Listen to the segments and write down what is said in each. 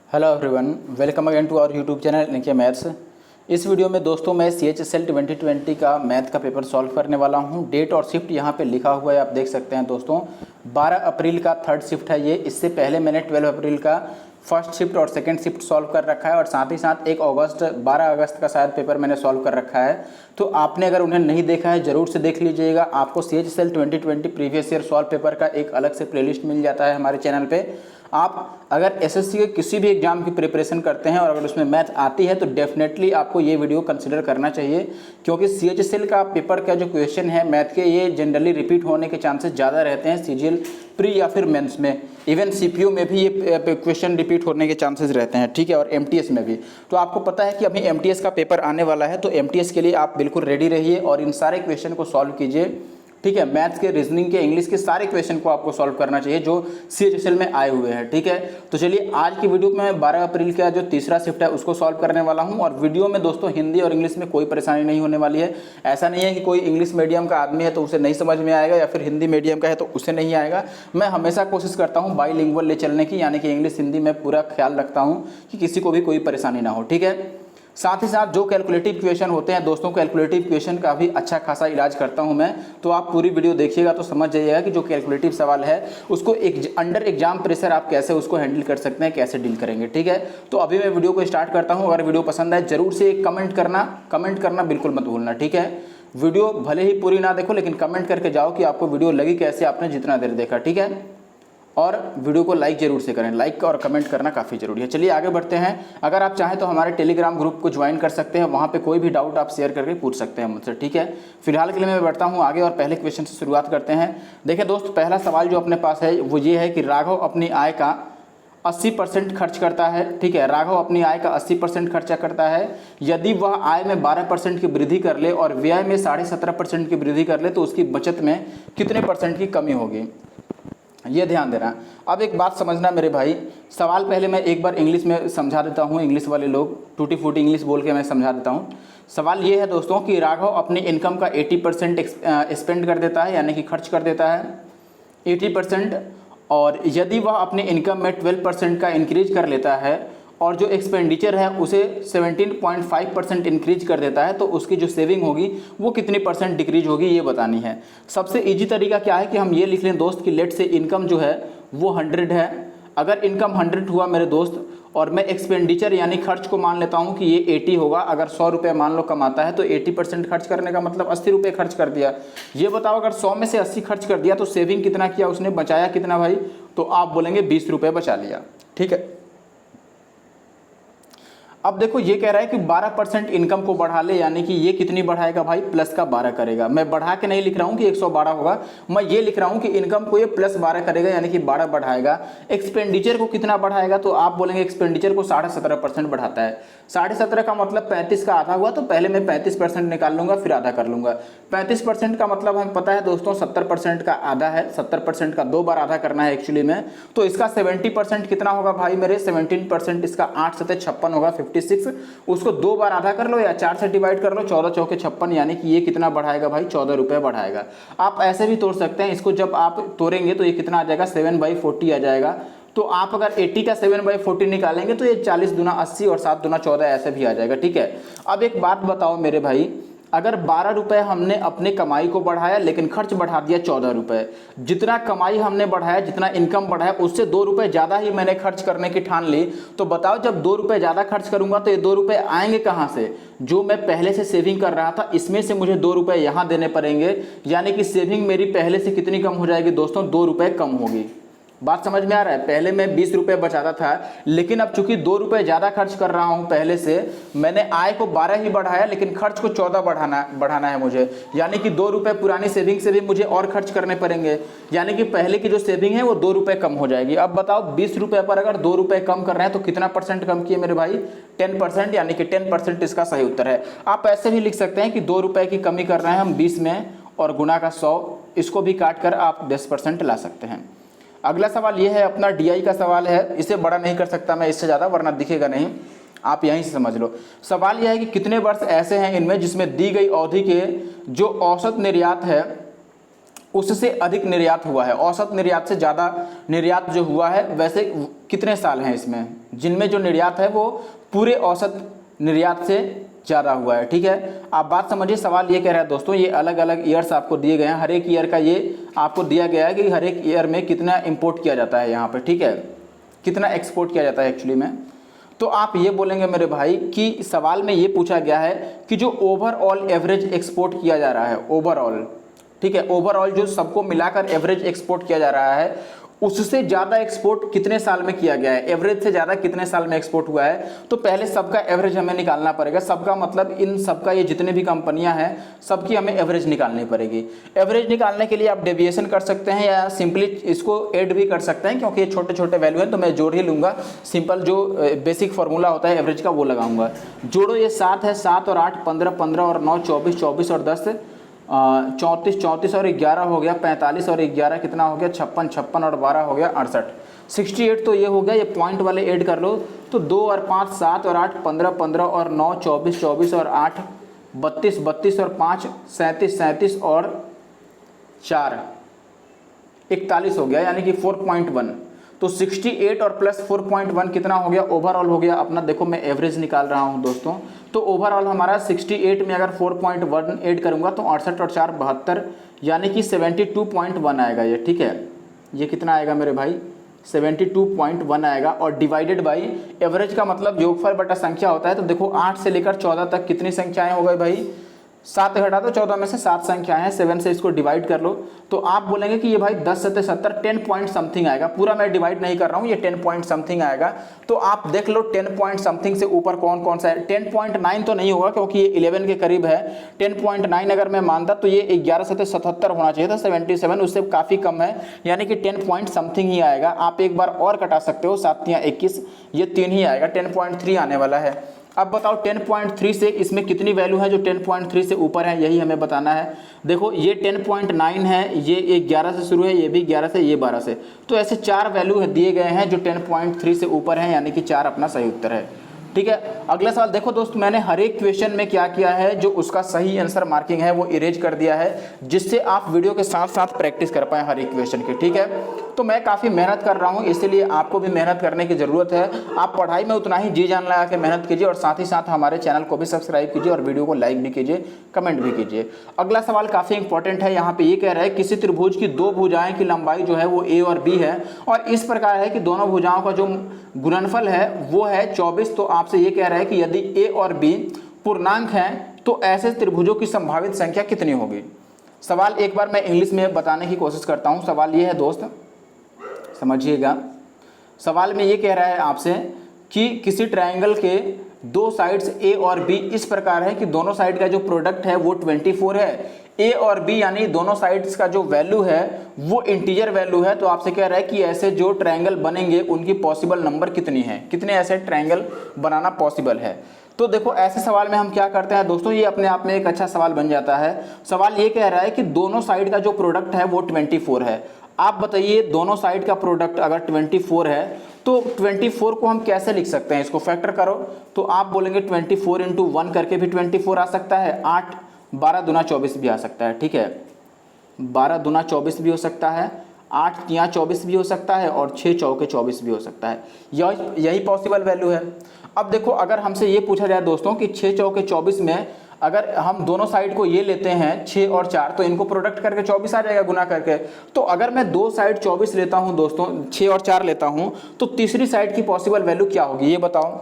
Hello everyone, welcome again to our YouTube channel इनके maths. इस video में दोस्तों मैं CHSL 2020 का मैथ का पेपर सॉल्व करने वाला हूं। डेट और शिफ्ट यहां पे लिखा हुआ है, आप देख सकते हैं दोस्तों। 12 अप्रैल का थर्ड शिफ्ट है ये। इससे पहले मैंने 12 अप्रैल का फर्स्ट शिफ्ट और सेकंड शिफ्ट सॉल्व कर रखा है, और साथ ही साथ 12 अगस्त का शायद पेपर मैंने सॉल्व कर रखा है। तो आपने अगर उन्हें नहीं देखा है ज़रूर से देख लीजिएगा। आपको CHSL 2020 previous year solve paper का एक अलग से प्लेलिस्ट मिल जाता है हमारे चैनल पे। आप अगर SSC के किसी भी एग्जाम की प्रिपरेशन करते हैं और अगर उसमें मैथ आती है तो डेफिनेटली आपको ये वीडियो कंसिडर करना चाहिए, क्योंकि CHSL का पेपर का जो क्वेश्चन है मैथ के, ये जनरली रिपीट होने के चांसेस ज़्यादा रहते हैं CGL प्री या फिर मेंस में। इवन CPU में भी ये क्वेश्चन रिपीट होने के चांसेस रहते हैं, ठीक है, और MTS में भी। तो आपको पता है कि अभी MTS का पेपर आने वाला है, तो MTS के लिए आप बिल्कुल रेडी रहिए और इन सारे क्वेश्चन को सॉल्व कीजिए, ठीक है। मैथ्स के, रीजनिंग के, इंग्लिश के सारे क्वेश्चन को आपको सॉल्व करना चाहिए जो CHSL में आए हुए हैं, ठीक है। तो चलिए आज की वीडियो में 12 अप्रैल का जो तीसरा शिफ्ट है उसको सॉल्व करने वाला हूं। और वीडियो में दोस्तों हिंदी और इंग्लिश में कोई परेशानी नहीं होने वाली है। ऐसा नहीं है कि कोई इंग्लिश मीडियम का आदमी है तो उसे नहीं समझ में आएगा, या फिर हिंदी मीडियम का है तो उसे नहीं आएगा। मैं हमेशा कोशिश करता हूँ बाईलिंगुअल ले चलने की, यानी कि इंग्लिश हिंदी में पूरा ख्याल रखता हूँ कि किसी को भी कोई परेशानी ना हो, ठीक है। साथ ही साथ जो कैलकुलेटिव क्वेश्चन होते हैं दोस्तों, कैलकुलेटिव क्वेश्चन का भी अच्छा खासा इलाज करता हूं मैं। तो आप पूरी वीडियो देखिएगा तो समझ जाइएगा कि जो कैलकुलेटिव सवाल है उसको अंडर एग्जाम प्रेशर आप कैसे उसको हैंडल कर सकते हैं, कैसे डील करेंगे, ठीक है। तो अभी मैं वीडियो को स्टार्ट करता हूँ। अगर वीडियो पसंद आए जरूर से कमेंट करना बिल्कुल मत भूलना, ठीक है। वीडियो भले ही पूरी ना देखो लेकिन कमेंट करके जाओ कि आपको वीडियो लगी कैसे, आपने जितना देर देखा, ठीक है। और वीडियो को लाइक जरूर से करें, लाइक और कमेंट करना काफ़ी जरूरी है। चलिए आगे बढ़ते हैं। अगर आप चाहें तो हमारे टेलीग्राम ग्रुप को ज्वाइन कर सकते हैं, वहाँ पे कोई भी डाउट आप शेयर करके पूछ सकते हैं मुझसे, ठीक है। फिलहाल के लिए मैं बढ़ता हूँ आगे और पहले क्वेश्चन से शुरुआत करते हैं। देखिए दोस्त, पहला सवाल जो अपने पास है वो ये है कि राघव अपनी आय का 80% खर्च करता है, ठीक है। राघव अपनी आय का 80% खर्चा करता है। यदि वह आय में 12% की वृद्धि कर ले और व्यय में 17.5% की वृद्धि कर ले तो उसकी बचत में कितने % की कमी होगी, ये ध्यान देना। अब एक बात समझना मेरे भाई, सवाल पहले मैं एक बार इंग्लिश में समझा देता हूँ। इंग्लिश वाले लोग टूटी फूटी इंग्लिश बोल के मैं समझा देता हूँ। सवाल ये है दोस्तों कि राघव अपनी इनकम का 80% स्पेंड कर देता है, यानी कि खर्च कर देता है 80%, और यदि वह अपनी इनकम में 12% का इंक्रीज कर लेता है और जो एक्सपेंडिचर है उसे 17.5% इंक्रीज कर देता है तो उसकी जो सेविंग होगी वो कितनी % डिक्रीज होगी, ये बतानी है। सबसे इजी तरीका क्या है कि हम ये लिख लें दोस्त कि लेट से इनकम जो है वो 100 है। अगर इनकम 100 हुआ मेरे दोस्त और मैं एक्सपेंडिचर यानी खर्च को मान लेता हूँ कि ये 80 होगा। अगर 100 रुपये मान लो कमाता है तो 80% खर्च करने का मतलब 80 रुपये खर्च कर दिया। ये बताओ अगर 100 में से 80 खर्च कर दिया तो सेविंग कितना किया उसने, बचाया कितना भाई, तो आप बोलेंगे 20 रुपये बचा लिया, ठीक है। अब देखो ये कह रहा है कि 12% इनकम को बढ़ा ले, यानी कि ये कितनी बढ़ाएगा भाई, प्लस का 12 करेगा। मैं बढ़ा के नहीं लिख रहा हूँ कि 112 होगा, मैं ये लिख रहा हूँ कि इनकम को ये प्लस 12 करेगा, यानी कि 12 बढ़ाएगा। एक्सपेंडिचर को कितना बढ़ाएगा, तो आप बोलेंगे एक्सपेंडिचर को 17.5% बढ़ाता है। 17.5 का मतलब 35 का आधा हुआ, तो पहले मैं 35% निकाल लूंगा फिर आधा कर लूंगा। 35% का मतलब हमें पता है दोस्तों 70% का आधा है, 70% का 2 बार आधा करना है एक्चुअली में। तो इसका 70% कितना होगा भाई मेरे, 17% इसका 8 सते 56 होगा, 56। उसको 2 बार आधा कर लो या 4 से डिवाइड कर लो, 14 चौके 56, यानी कि ये कितना बढ़ाएगा भाई, 14 रुपये बढ़ाएगा। आप ऐसे भी तोड़ सकते हैं इसको, जब आप तोड़ेंगे तो ये कितना आ जाएगा, 7/40 आ जाएगा। तो आप अगर 80 का 7/40 निकालेंगे तो ये 40 दूना 80 और 7 दूना 14 ऐसे भी आ जाएगा, ठीक है। अब एक बात बताओ मेरे भाई, अगर 12 रुपये हमने अपने कमाई को बढ़ाया लेकिन खर्च बढ़ा दिया 14 रुपये, जितना कमाई हमने बढ़ाया, जितना इनकम बढ़ाया उससे 2 रुपये ज़्यादा ही मैंने खर्च करने की ठान ली, तो बताओ जब 2 रुपये ज़्यादा खर्च करूंगा तो ये 2 रुपये आएंगे कहाँ से, जो मैं पहले से सेविंग कर रहा था इसमें से मुझे 2 रुपये यहाँ देने पड़ेंगे, यानी कि सेविंग मेरी पहले से कितनी कम हो जाएगी दोस्तों, 2 रुपये कम होगी। बात समझ में आ रहा है। पहले मैं 20 रुपये बचाता था लेकिन अब चूंकि 2 रुपये ज़्यादा खर्च कर रहा हूं पहले से, मैंने आय को 12 ही बढ़ाया लेकिन खर्च को 14 बढ़ाना है मुझे, यानी कि 2 रुपये पुरानी सेविंग से भी मुझे और खर्च करने पड़ेंगे, यानी कि पहले की जो सेविंग है वो 2 रुपये कम हो जाएगी। अब बताओ 20 रुपये पर अगर 2 रुपये कम कर रहे हैं तो कितना % कम किए मेरे भाई, 10%, यानी कि 10% इसका सही उत्तर है। आप ऐसे भी लिख सकते हैं कि 2 रुपये की कमी कर रहे हैं हम 20 में और गुना का 100, इसको भी काट कर आप 10% ला सकते हैं। अगला सवाल ये है अपना DI का सवाल है। इसे बड़ा नहीं कर सकता मैं इससे ज़्यादा, वरना दिखेगा नहीं, आप यहीं से समझ लो। सवाल यह है कि कितने वर्ष ऐसे हैं इनमें जिसमें दी गई अवधि के जो औसत निर्यात है उससे अधिक निर्यात हुआ है, औसत निर्यात से ज़्यादा निर्यात जो हुआ है, वैसे कितने साल हैं इसमें जिनमें जो निर्यात है वो पूरे औसत निर्यात से ज़्यादा हुआ है। ठीक है, आप बात समझिए। सवाल ये कह रहा है दोस्तों, ये अलग अलग ईयर्स आपको दिए गए हैं, हर एक ईयर का ये आपको दिया गया है कि हर एक ईयर में कितना इंपोर्ट किया जाता है यहाँ पे, ठीक है, कितना एक्सपोर्ट किया जाता है एक्चुअली में। तो आप ये बोलेंगे मेरे भाई कि सवाल में ये पूछा गया है कि जो ओवरऑल एवरेज एक्सपोर्ट किया जा रहा है, ओवरऑल, ठीक है, ओवरऑल जो सबको मिलाकर एवरेज एक्सपोर्ट किया जा रहा है, उससे ज़्यादा एक्सपोर्ट कितने साल में किया गया है, एवरेज से ज़्यादा कितने साल में एक्सपोर्ट हुआ है। तो पहले सबका एवरेज हमें निकालना पड़ेगा। सबका मतलब इन सबका, ये जितने भी कंपनियां हैं सबकी हमें एवरेज निकालनी पड़ेगी। एवरेज निकालने के लिए आप डेविएशन कर सकते हैं या सिंपली इसको ऐड भी कर सकते हैं, क्योंकि ये छोटे छोटे वैल्यू हैं तो मैं जोड़ ही लूँगा। सिंपल जो बेसिक फार्मूला होता है एवरेज का वो लगाऊंगा। जोड़ो, ये 7 है, 7 और 8 15, 15 और 9 24, 24 और 10 34, 34 और 11 हो गया 45 और 11 कितना हो गया 56, 56 और 12 हो गया 68, 68 तो ये हो गया। ये पॉइंट वाले ऐड कर लो तो 2 और 5 7 और 8 15, 15 और 9 24, 24 और 8 32, 32 और 5 37, 37 और 4 41 हो गया, यानी कि 4.1। तो 68 और प्लस 4.1 कितना हो गया, ओवरऑल हो गया अपना। देखो मैं एवरेज निकाल रहा हूं दोस्तों, तो ओवरऑल हमारा 68 में अगर 4.1 ऐड करूंगा तो 68 और 4 72, यानी कि 72.1 आएगा ये। ठीक है, ये कितना आएगा मेरे भाई, 72.1 आएगा। और डिवाइडेड बाई एवरेज का मतलब योगफल बटा संख्या होता है। तो देखो 8 से लेकर 14 तक कितनी संख्याएं हो गई भाई, 7 घटा दो, 14 में से 7 संख्याएं हैं, 7 से इसको डिवाइड कर लो तो आप बोलेंगे कि ये भाई 10 7 70, 10 पॉइंट समथिंग आएगा। पूरा मैं डिवाइड नहीं कर रहा हूँ, ये 10 पॉइंट समथिंग आएगा। तो आप देख लो 10 पॉइंट समथिंग से ऊपर कौन कौन सा है। 10.9 तो नहीं होगा क्योंकि ये 11 के करीब है। 10.9 अगर मैं मानता तो ये 11 7 77 होना चाहिए था, 77 उससे काफ़ी कम है, यानी कि 10 पॉइंट समथिंग ही आएगा। आप एक बार और कटा सकते हो, 7 या 21, ये 3 ही आएगा, 10.3 आने वाला है। अब बताओ 10.3 से इसमें कितनी वैल्यू है जो 10.3 से ऊपर है, यही हमें बताना है। देखो ये 10.9 है, ये 11 से शुरू है, ये भी 11 से, ये 12 से, तो ऐसे 4 वैल्यू दिए गए हैं जो 10.3 से ऊपर है, यानी कि 4 अपना सही उत्तर है। ठीक है, अगला सवाल देखो दोस्त, मैंने हर एक क्वेश्चन में क्या किया है, जो उसका सही आंसर मार्किंग है वो इरेज कर दिया है, जिससे आप वीडियो के साथ साथ प्रैक्टिस कर पाए हर एक क्वेश्चन की। ठीक है, तो मैं काफ़ी मेहनत कर रहा हूँ, इसलिए आपको भी मेहनत करने की ज़रूरत है। आप पढ़ाई में उतना ही जी जान लगा के मेहनत कीजिए और साथ ही साथ हमारे चैनल को भी सब्सक्राइब कीजिए और वीडियो को लाइक भी कीजिए, कमेंट भी कीजिए। अगला सवाल काफ़ी इंपॉर्टेंट है, यहाँ पे ये कह रहा है किसी त्रिभुज की 2 भुजाएं की लंबाई जो है वो ए और बी है और इस प्रकार है कि दोनों भुजाओं का जो गुणनफल है वो है 24। तो आपसे ये कह रहा है कि यदि ए और बी पूर्णांक हैं तो ऐसे त्रिभुजों की संभावित संख्या कितनी होगी। सवाल एक बार मैं इंग्लिश में बताने की कोशिश करता हूँ। सवाल ये है दोस्त, समझिएगा। सवाल में ये कह रहा है आपसे कि किसी ट्रायंगल के 2 साइड्स ए और बी इस प्रकार है कि दोनों साइड का जो प्रोडक्ट है वो 24 है। ए और बी यानी दोनों साइड्स का जो वैल्यू है वो इंटीजर वैल्यू है। तो आपसे कह रहा है कि ऐसे जो ट्रायंगल बनेंगे उनकी पॉसिबल नंबर कितनी है, कितने ऐसे ट्रायंगल बनाना पॉसिबल है। तो देखो ऐसे सवाल में हम क्या करते हैं दोस्तों, ये अपने आप में एक अच्छा सवाल बन जाता है। सवाल ये कह रहा है कि दोनों साइड का जो प्रोडक्ट है वो 24 है। आप बताइए दोनों साइड का प्रोडक्ट अगर 24 है तो 24 को हम कैसे लिख सकते हैं, इसको फैक्टर करो तो आप बोलेंगे 24 × 1 करके भी 24 आ सकता है, 8 12 दूना 24 भी आ सकता है। ठीक है, 12 दूना 24 भी हो सकता है, 8 तिया 24 भी हो सकता है और 6 चौके 24 भी हो सकता है। यही पॉसिबल वैल्यू है। अब देखो अगर हमसे ये पूछा जाए दोस्तों कि 6 चौके 24 में अगर हम दोनों साइड को ये लेते हैं 6 और 4 तो इनको प्रोडक्ट करके 24 आ जाएगा गुना करके। तो अगर मैं 2 साइड 24 लेता हूं दोस्तों, 6 और 4 लेता हूं, तो तीसरी साइड की पॉसिबल वैल्यू क्या होगी ये बताओ।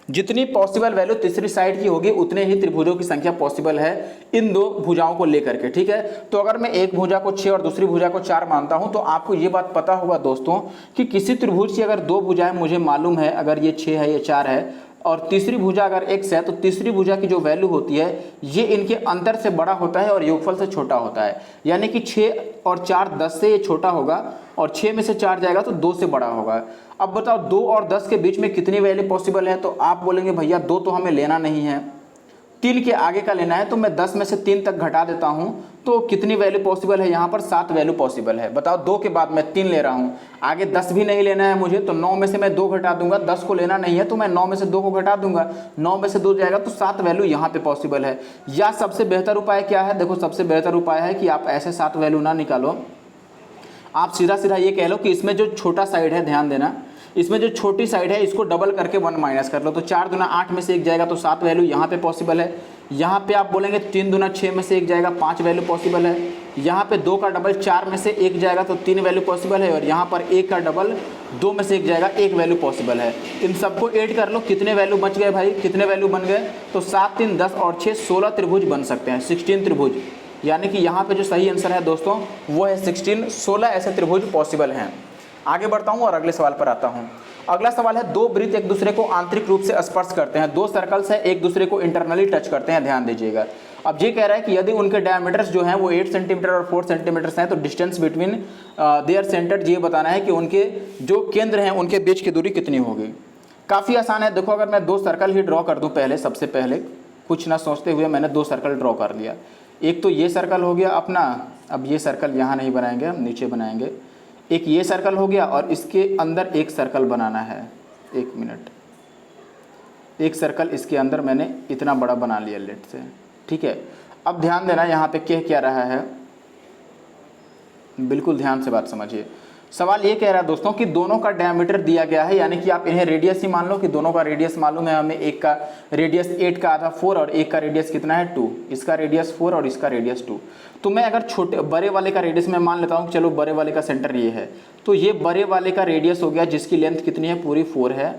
जितनी पॉसिबल वैल्यू तीसरी साइड की होगी उतने ही त्रिभुजों की संख्या पॉसिबल है इन 2 भुजाओं को लेकर के। ठीक है, तो अगर मैं एक भुजा को 6 और दूसरी भुजा को 4 मानता हूं तो आपको ये बात पता होगा दोस्तों कि किसी त्रिभुज की अगर 2 भुजाएं मुझे मालूम है, अगर ये 6 है ये 4 है और तीसरी भुजा अगर x है, तो तीसरी भुजा की जो वैल्यू होती है ये इनके अंतर से बड़ा होता है और योगफल से छोटा होता है। यानी कि 6 और 4 10 से ये छोटा होगा और 6 में से 4 जाएगा तो 2 से बड़ा होगा। अब बताओ 2 और 10 के बीच में कितनी वैल्यू पॉसिबल है, तो आप बोलेंगे भैया 2 तो हमें लेना नहीं है, 3 के आगे का लेना है। तो मैं 10 में से 3 तक घटा देता हूँ तो कितनी वैल्यू पॉसिबल है यहाँ पर? 7 वैल्यू पॉसिबल है। बताओ 2 के बाद मैं 3 ले रहा हूँ, आगे 10 भी नहीं लेना है मुझे, तो 9 में से मैं 2 घटा दूंगा। 10 को लेना नहीं है तो मैं 9 में से 2 को घटा दूंगा, 9 में से 2 जाएगा, तो 7 वैल्यू यहाँ पे पॉसिबल है। या सबसे बेहतर उपाय क्या है? देखो सबसे बेहतर उपाय है कि आप ऐसे 7 वैल्यू ना निकालो, आप सीधा सीधा ये कह लो कि इसमें जो छोटा साइड है, ध्यान देना, इसमें जो छोटी साइड है इसको डबल करके 1 माइनस कर लो, तो 4 दूना 8 में से 1 जाएगा, तो 7 वैल्यू यहाँ पे पॉसिबल है। यहाँ पे आप बोलेंगे 3 दूना 6 में से 1 जाएगा, 5 वैल्यू पॉसिबल है। यहाँ पे 2 का डबल 4 में से 1 जाएगा, तो 3 वैल्यू पॉसिबल है। और यहाँ पर 1 का डबल 2 में से 1 जाएगा, 1 वैल्यू पॉसिबल है। इन सबको ऐड कर लो, कितने वैल्यू बच गए भाई? कितने वैल्यू बन गए? तो 7 3 10 और 6 16 त्रिभुज बन सकते हैं, 16 त्रिभुज। यानी कि यहाँ पे जो सही आंसर है दोस्तों वो है 16, 16 ऐसे त्रिभुज पॉसिबल हैं। आगे बढ़ता हूँ और अगले सवाल पर आता हूँ। अगला सवाल है, 2 वृत्त एक दूसरे को आंतरिक रूप से स्पर्श करते हैं, 2 सर्कल्स है एक दूसरे को इंटरनली टच करते हैं, ध्यान दीजिएगा। अब ये कह रहा है कि यदि उनके डायमीटर्स जो हैं वो 8 सेंटीमीटर और 4 सेंटीमीटर हैं, तो डिस्टेंस बिटवीन देयर सेंटर, ये बताना है कि उनके जो केंद्र हैं उनके बीच की दूरी कितनी होगी। काफ़ी आसान है। देखो अगर मैं 2 सर्कल ही ड्रॉ कर दूँ, पहले सबसे पहले कुछ ना सोचते हुए मैंने 2 सर्कल ड्रॉ कर लिया। एक तो ये सर्कल हो गया अपना, अब ये सर्कल यहाँ नहीं बनाएंगे, हम नीचे बनाएंगे। एक ये सर्कल हो गया और इसके अंदर एक सर्कल बनाना है, 1 मिनट, एक सर्कल इसके अंदर मैंने इतना बड़ा बना लिया लेट से, ठीक है। अब ध्यान देना यहाँ पे क्या रहा है, बिल्कुल ध्यान से बात समझिए। सवाल ये कह रहा है दोस्तों कि दोनों का डायमीटर दिया गया है, यानी कि आप इन्हें रेडियस ही मान लो कि दोनों का रेडियस मालूम है हमें। एक का रेडियस 8 का आधा 4 और एक का रेडियस कितना है 2, इसका रेडियस 4 और इसका रेडियस 2। तो मैं अगर छोटे बड़े वाले का रेडियस मैं मान लेता हूँ, चलो बड़े वाले का सेंटर ये है, तो ये बड़े वाले का रेडियस हो गया जिसकी लेंथ कितनी है? पूरी 4 है।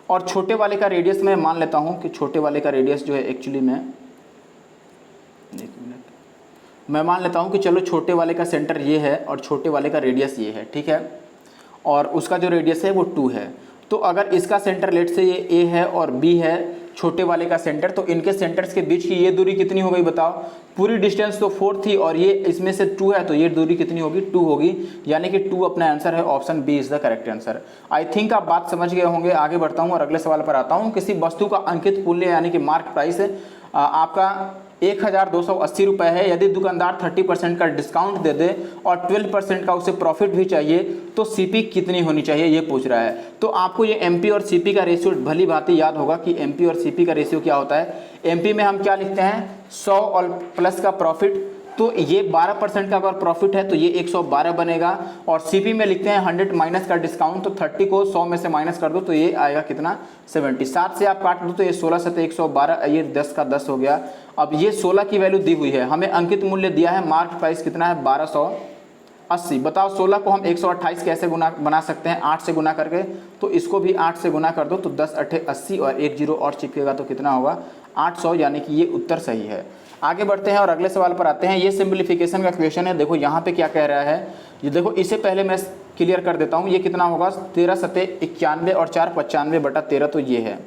और छोटे वाले का रेडियस मैं मान लेता हूँ कि छोटे वाले का रेडियस जो है एक्चुअली में, 1 मिनट, मैं मान लेता हूँ कि चलो छोटे वाले का सेंटर ये है और छोटे वाले का रेडियस ये है, ठीक है, और उसका जो रेडियस है वो 2 है। तो अगर इसका सेंटर लेट से ये A है और B है, छोटे वाले का सेंटर, तो इनके सेंटर्स के बीच की ये दूरी कितनी हो गई बताओ? पूरी डिस्टेंस तो 4 थी और ये इसमें से 2 है, तो ये दूरी कितनी होगी? 2 होगी, यानी कि 2 अपना आंसर है। Option B is the correct answer. I think आप बात समझ गए होंगे। आगे बढ़ता हूँ और अगले सवाल पर आता हूँ। किसी वस्तु का अंकित मूल्य यानी कि मार्क प्राइस आपका 1280 रुपये है। यदि दुकानदार 30% का डिस्काउंट दे दे और 12% का उसे प्रॉफिट भी चाहिए, तो सीपी कितनी होनी चाहिए, ये पूछ रहा है। तो आपको ये एमपी और सीपी का रेशियो भली भांति याद होगा कि एमपी और सीपी का रेशियो क्या होता है। एमपी में हम क्या लिखते हैं? 100 और प्लस का प्रॉफिट, तो ये 12% का अगर प्रॉफिट है तो ये 112 बनेगा। और सीपी में लिखते हैं 100 माइनस का डिस्काउंट, तो 30 को 100 में से माइनस कर दो तो ये आएगा कितना? 70। 7 से आप काट दो तो ये 16 से 112, ये 10 का 10 हो गया। अब ये 16 की वैल्यू दी हुई है, हमें अंकित मूल्य दिया है, मार्क प्राइस कितना है? 1280। बताओ 16 को हम 128 कैसे गुना बना सकते हैं? 8 से गुना करके, तो इसको भी 8 से गुना कर दो तो 10 8 80 और 1 0 और चिपकेगा तो कितना होगा? 800, यानी कि ये उत्तर सही है। आगे बढ़ते हैं और अगले सवाल पर आते हैं। ये सिंप्लीफिकेशन का क्वेश्चन है। देखो यहाँ पे क्या कह रहा है, ये देखो, इसे पहले मैं क्लियर कर देता हूँ। ये कितना होगा? 13 सते 91 और 4 95 बटा 13, तो ये है।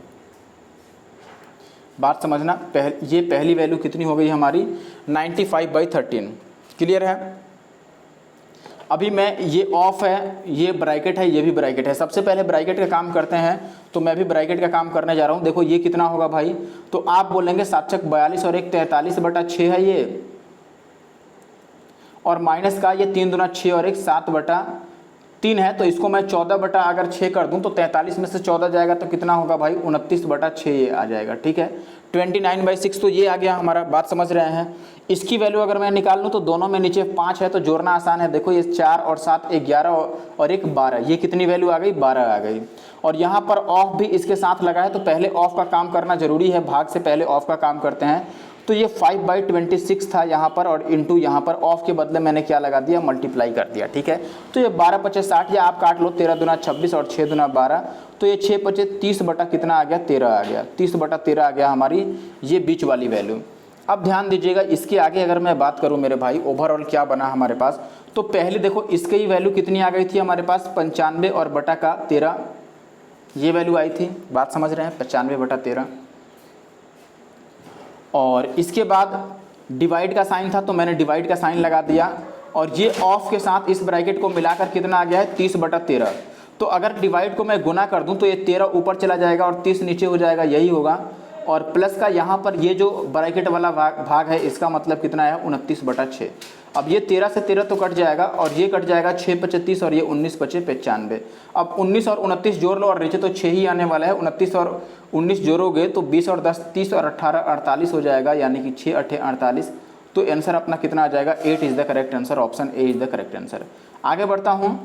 बात समझना, ये पहली वैल्यू कितनी हो गई हमारी? 95/13। क्लियर है? अभी मैं, ये ऑफ है, ये ब्रैकेट है, ये भी ब्रैकेट है। सबसे पहले ब्रैकेट का काम करते हैं, तो मैं भी ब्रैकेट का काम करने जा रहा हूँ। देखो ये कितना होगा भाई? तो आप बोलेंगे 7 42 और 1 43 बटा 6 है ये, और माइनस का ये 3 दूना 6 और 1 7 बटा 3 है। तो इसको मैं 14 बटा अगर 6 कर दूं तो 43 में से 14 जाएगा तो कितना होगा भाई? 29 बटा 6 ये आ जाएगा, ठीक है। 29/6 तो ये आ गया हमारा। बात समझ रहे हैं? इसकी वैल्यू अगर मैं निकाल लूँ तो दोनों में नीचे 5 है तो जोड़ना आसान है। देखो ये 4 और 7 11 और 1 12, ये कितनी वैल्यू आ गई? 12 आ गई। और यहाँ पर ऑफ भी इसके साथ लगा है, तो पहले ऑफ का काम करना जरूरी है, भाग से पहले ऑफ का काम करते हैं। तो ये 5/26 था यहाँ पर, और इंटू यहाँ पर ऑफ के बदले मैंने क्या लगा दिया? मल्टीप्लाई कर दिया, ठीक है। तो ये 12 25 60, या आप काट लो 13 दूना 26 और 6 दूना 12, तो ये 6 25 30 बटा कितना आ गया? 13 आ गया। 30 बटा 13 आ गया हमारी ये बीच वाली वैल्यू। अब ध्यान दीजिएगा, इसके आगे अगर मैं बात करूँ मेरे भाई, ओवरऑल क्या बना हमारे पास, तो पहले देखो इसकी ही वैल्यू कितनी आ गई थी हमारे पास? 95 और बटा का 13, ये वैल्यू आई थी। बात समझ रहे हैं? 95 बटा 13। और इसके बाद डिवाइड का साइन था तो मैंने डिवाइड का साइन लगा दिया, और ये ऑफ के साथ इस ब्रैकेट को मिलाकर कितना आ गया है? 30 बटा 13। तो अगर डिवाइड को मैं गुना कर दूं तो ये 13 ऊपर चला जाएगा और 30 नीचे हो जाएगा, यही होगा। और प्लस का यहाँ पर ये जो ब्रैकेट वाला भाग है इसका मतलब कितना है 29/6। अब ये 13 से 13 तो कट जाएगा और ये कट जाएगा 6 × 35 और ये 19 × 5 = 95। अब 19 और 29 जोड़ लो और नीचे तो 6 ही आने वाला है। 29 और 19 जोड़ोगे तो 20 और 10 30 और 18 48 हो जाएगा, यानी कि 6 × 8 = 48। तो आंसर अपना कितना आ जाएगा 8 is the correct answer, option A is the correct answer. आगे बढ़ता हूँ।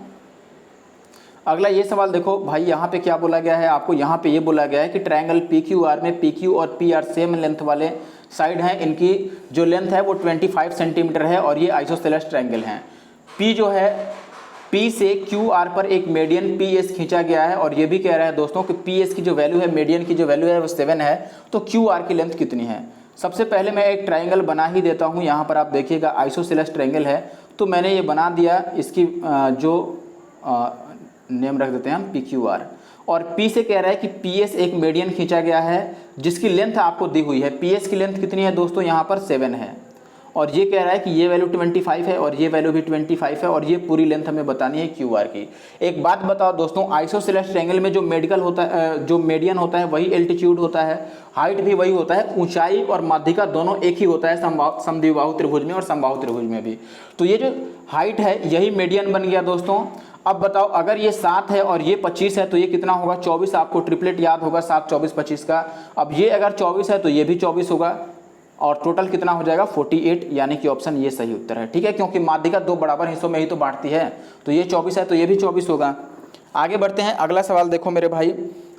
अगला ये सवाल देखो भाई, यहाँ पे क्या बोला गया है आपको, यहाँ पे ये बोला गया है कि ट्रायंगल PQR में PQ और PR सेम लेंथ वाले साइड हैं, इनकी जो लेंथ है वो 25 सेंटीमीटर है और ये आइसोसेलेस ट्रायंगल हैं। P जो है P से QR पर एक मीडियन PS खींचा गया है और ये भी कह रहा है दोस्तों कि PS की जो वैल्यू है, मीडियन की जो वैल्यू है वो 7 है, तो QR की लेंथ कितनी है। सबसे पहले मैं एक ट्रायंगल बना ही देता हूँ। यहाँ पर आप देखिएगा आइसोसेलेस ट्रायंगल है, तो मैंने ये बना दिया। इसकी जो नेम रख देते हैं हम PQR, और P से कह रहा है कि PS एक मीडियन खींचा गया है जिसकी लेंथ आपको दी हुई है। PS की लेंथ कितनी है दोस्तों, यहाँ पर 7 है और ये कह रहा है कि ये वैल्यू 25 है और ये वैल्यू भी 25 है और ये पूरी लेंथ हमें बतानी है QR की। एक बात बताओ दोस्तों, आइसोसेलेस ट्रायंगल में जो मेडिकल होता है, जो मीडियन होता है वही एल्टीट्यूड होता है, हाइट भी वही होता है, ऊंचाई और माध्यिका दोनों एक ही होता है समद्विबाहु त्रिभुज में और समबाहु त्रिभुज में भी। तो ये जो हाइट है यही मीडियन बन गया दोस्तों। अब बताओ, अगर ये 7 है और ये 25 है तो ये कितना होगा 24। आपको ट्रिपलेट याद होगा 7 24 25 का। अब ये अगर 24 है तो ये भी 24 होगा और टोटल कितना हो जाएगा 48, यानी कि ऑप्शन ये सही उत्तर है। ठीक है, क्योंकि माध्यिका 2 बराबर हिस्सों में ही तो बांटती है, तो ये 24 है तो ये भी 24 होगा। आगे बढ़ते हैं। अगला सवाल देखो मेरे भाई,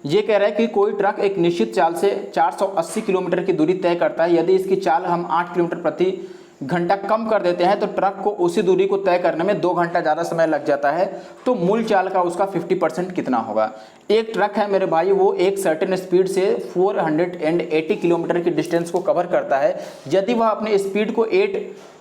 ये कह रहा है कि कोई ट्रक एक निश्चित चाल से 480 किलोमीटर की दूरी तय करता है। यदि इसकी चाल हम 8 किलोमीटर प्रति घंटा कम कर देते हैं तो ट्रक को उसी दूरी को तय करने में 2 घंटा ज़्यादा समय लग जाता है, तो मूल चाल का उसका 50% कितना होगा। एक ट्रक है मेरे भाई, वो एक सर्टेन स्पीड से 480 किलोमीटर की डिस्टेंस को कवर करता है। यदि वह अपनी स्पीड को 8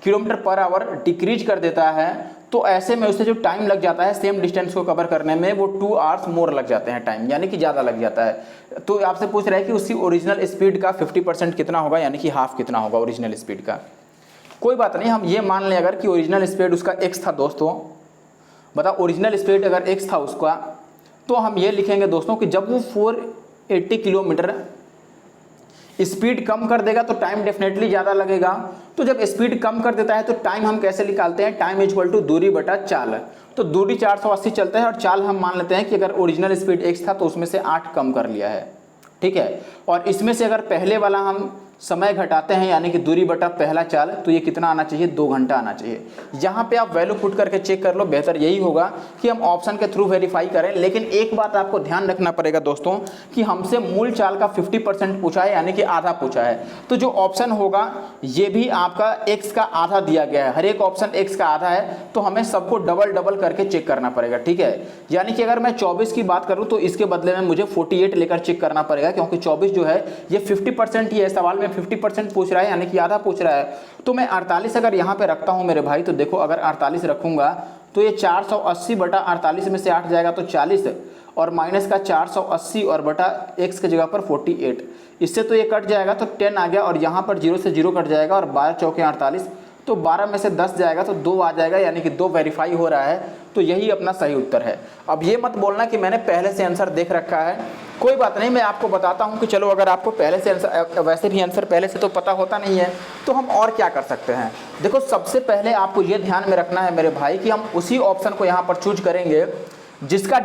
किलोमीटर/आवर डिक्रीज कर देता है तो ऐसे में उसे जो टाइम लग जाता है सेम डिस्टेंस को कवर करने में वो 2 आवर्स मोर लग जाते हैं टाइम, यानी कि ज़्यादा लग जाता है। तो आपसे पूछ रहा है कि उसकी ओरिजिनल स्पीड का 50% कितना होगा, यानी कि हाफ कितना होगा ओरिजिनल स्पीड का। कोई बात नहीं, हम ये मान लें अगर कि ओरिजिनल स्पीड उसका x था दोस्तों, बताओ ओरिजिनल स्पीड अगर x था उसका, तो हम ये लिखेंगे दोस्तों कि जब वो 480 किलोमीटर स्पीड कम कर देगा तो टाइम डेफिनेटली ज़्यादा लगेगा। तो जब स्पीड कम कर देता है तो टाइम हम कैसे निकालते हैं, टाइम इक्वल टू दूरी बटा चाल। तो दूरी 480 चलता है और चाल हम मान लेते हैं कि अगर ओरिजिनल स्पीड x था तो उसमें से 8 कम कर लिया है। ठीक है, और इसमें से अगर पहले वाला हम समय घटाते हैं, यानी कि दूरी बटा पहला चाल, तो ये कितना आना चाहिए 2 घंटा आना चाहिए। यहाँ पे आप वैल्यू पुट करके चेक कर लो, बेहतर यही होगा कि हम ऑप्शन के थ्रू वेरीफाई करें। लेकिन एक बात आपको ध्यान रखना पड़ेगा दोस्तों कि हमसे मूल चाल का 50% पूछा है, यानी कि आधा पूछा है। तो जो ऑप्शन होगा ये भी आपका x का आधा दिया गया है, हर एक ऑप्शन x का आधा है, तो हमें सबको डबल करके चेक करना पड़ेगा। ठीक है, यानी कि अगर मैं 24 की बात करूँ तो इसके बदले में मुझे 48 लेकर चेक करना पड़ेगा, क्योंकि 24 जो है ये 50% ही है। सवाल में 50% पूछ रहा है, यानी कि आधा पूछ रहा है। तो मैं 48 अगर यहाँ पे रखता हूँ मेरे भाई, तो देखो अगर 48 रखूंगा तो ये 480 बटा 48 में से 8 जाएगा तो 40 और माइनस का 480 और बटा x की जगह पर 48, इससे तो ये कट जाएगा तो 10 आ गया और यहाँ पर 0 से 0 कट जाएगा और 12 चौके 48, तो 12 में से 10 जाएगा तो 2 आ जाएगा, यानी कि 2 वेरीफाई हो रहा है। तो यही अपना सही उत्तर है। अब ये मत बोलना कि मैंने पहले से आंसर देख रखा है, कोई बात नहीं, मैं आपको बताता हूँ कि चलो अगर आपको पहले से आंसर, वैसे भी आंसर पहले से तो पता होता नहीं है, तो हम और क्या कर सकते हैं। देखो सबसे पहले आपको ये ध्यान में रखना है मेरे भाई कि हम उसी ऑप्शन को यहाँ पर चूज करेंगे जिसका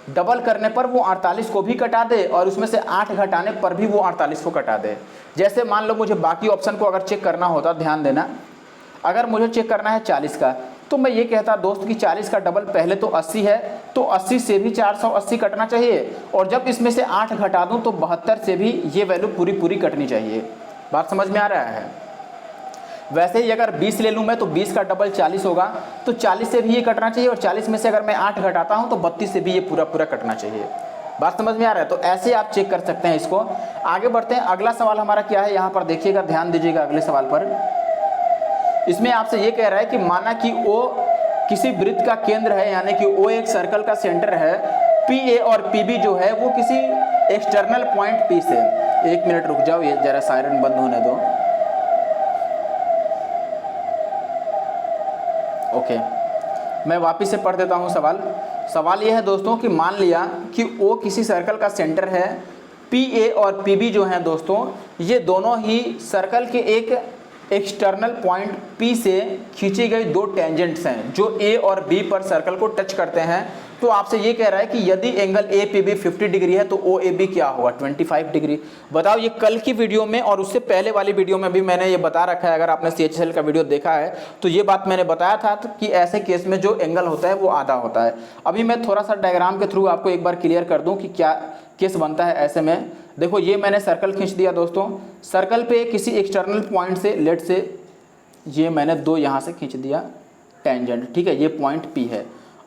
डबल करने पर वो 48 को भी कटा दे और उसमें से 8 घटाने पर भी वो 48 को कटा दे। जैसे मान लो मुझे बाकी ऑप्शन को अगर चेक करना होता, ध्यान देना, अगर मुझे चेक करना है 40 का, तो मैं ये कहता दोस्त कि 40 का डबल पहले तो 80 है, तो 80 से भी 480 कटना चाहिए और जब इसमें से 8 घटा दूं तो 72 से भी ये वैल्यू पूरी कटनी चाहिए। बात समझ में आ रहा है। वैसे ही अगर 20 ले लूँ मैं तो 20 का डबल 40 होगा, तो 40 से भी ये कटना चाहिए और 40 में से अगर मैं 8 घटाता हूँ तो 32 से भी ये पूरा कटना चाहिए। बात समझ में आ रहा है। तो ऐसे आप चेक कर सकते हैं इसको। आगे बढ़ते हैं। अगला सवाल हमारा क्या है, यहाँ पर देखिएगा, ध्यान दीजिएगा अगले सवाल पर। इसमें आपसे ये कह रहा है कि माना कि O किसी वृत्त का केंद्र है, यानी कि O एक सर्कल का सेंटर है, PA और PB जो है वो किसी एक्सटर्नल पॉइंट P से, 1 मिनट रुक जाओ, ये जरा सायरन बंद होने दो। ओके, मैं वापस से पढ़ देता हूँ सवाल। सवाल यह है दोस्तों कि मान लिया कि O किसी सर्कल का सेंटर है, PA और PB जो हैं दोस्तों, ये दोनों ही सर्कल के एक एक्सटर्नल पॉइंट P से खींची गई दो टेंजेंट्स हैं जो A और B पर सर्कल को टच करते हैं। तो आपसे ये कह रहा है कि यदि एंगल APB 50 डिग्री है तो OAB क्या होगा, 25 डिग्री। बताओ, ये कल की वीडियो में और उससे पहले वाली वीडियो में भी मैंने ये बता रखा है, अगर आपने CHSL का वीडियो देखा है तो ये बात मैंने बताया था कि ऐसे केस में जो एंगल होता है वो आधा होता है। अभी मैं थोड़ा सा डायग्राम के थ्रू आपको एक बार क्लियर कर दूँ कि क्या केस बनता है ऐसे में। देखो, ये मैंने सर्कल खींच दिया दोस्तों, सर्कल पे किसी एक्सटर्नल पॉइंट से, लेट से ये मैंने दो यहाँ से खींच दिया टेंजेंट, ठीक है, ये पॉइंट P है।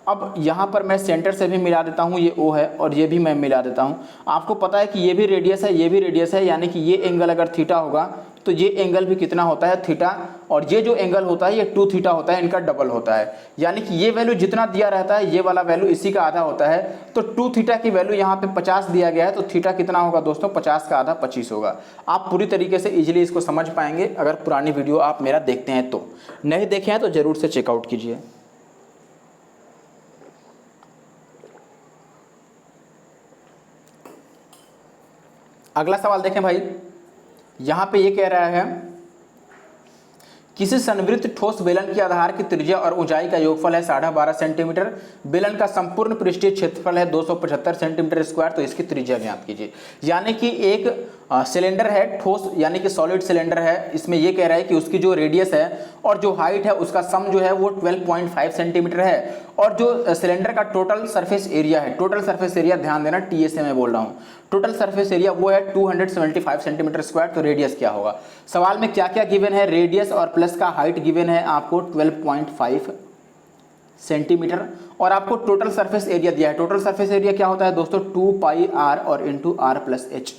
अब यहाँ पर मैं सेंटर से भी मिला देता हूँ, ये O है, और ये भी मैं मिला देता हूँ। आपको पता है कि ये भी रेडियस है, ये भी रेडियस है, यानी कि ये एंगल अगर थीटा होगा तो ये एंगल भी कितना होता है, थीटा, और ये जो एंगल होता है ये 2 थीटा होता है, इनका डबल होता है। यानी कि ये वैल्यू जितना दिया रहता है ये वाला वैल्यू इसी का आधा होता है। तो 2 थीटा की वैल्यू यहाँ पे 50 दिया गया है, तो थीटा कितना होगा दोस्तों, 50 का आधा 25 होगा। आप पूरी तरीके से इजीली इसको समझ पाएंगे अगर पुरानी वीडियो आप मेरा देखते हैं तो। नहीं देखे हैं तो जरूर से चेकआउट कीजिए। अगला सवाल देखें भाई, यहां पे ये कह रहा है किसी संवृत्त ठोस बेलन के आधार की त्रिज्या और ऊंचाई का योगफल है 12.5 सेंटीमीटर, बेलन का संपूर्ण पृष्ठीय क्षेत्रफल है 275 सेंटीमीटर स्क्वायर, तो इसकी त्रिज्या ज्ञात कीजिए। यानी कि एक सिलेंडर है ठोस, यानी कि सॉलिड सिलेंडर है, इसमें ये कह रहा है कि उसकी जो रेडियस है और जो हाइट है उसका सम जो है वो 12.5 सेंटीमीटर है, और जो सिलेंडर का टोटल सरफेस एरिया है, टोटल सरफेस एरिया ध्यान देना TA से मैं बोल रहा हूँ, टोटल सरफेस एरिया वो है 275 सेंटीमीटर स्क्वायर। तो रेडियस क्या होगा, सवाल में क्या क्या गिवन है, रेडियस और प्लस का हाइट गिवन है आपको 12.5 सेंटीमीटर, और आपको टोटल सरफेस एरिया दिया है। टोटल सरफेस एरिया क्या होता है दोस्तों, 2πr और इंटू r+h,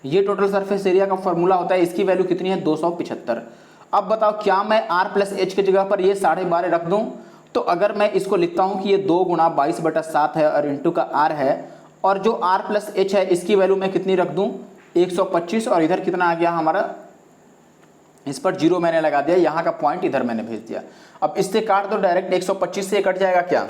ये टोटल सरफेस एरिया का फॉर्मूला होता है। इसकी वैल्यू कितनी है, 275। अब बताओ, क्या मैं r+h की जगह पर ये 12.5 रख दूं, तो अगर मैं इसको लिखता हूं कि ये 2 गुणा 22/7 है और इंटू का r है, और जो r+h है इसकी वैल्यू मैं कितनी रख दूं, 125, और इधर कितना आ गया हमारा, इस पर 0 मैंने लगा दिया, यहाँ का पॉइंट इधर मैंने भेज दिया। अब इससे काट दो डायरेक्ट, 125 से कट जाएगा क्या,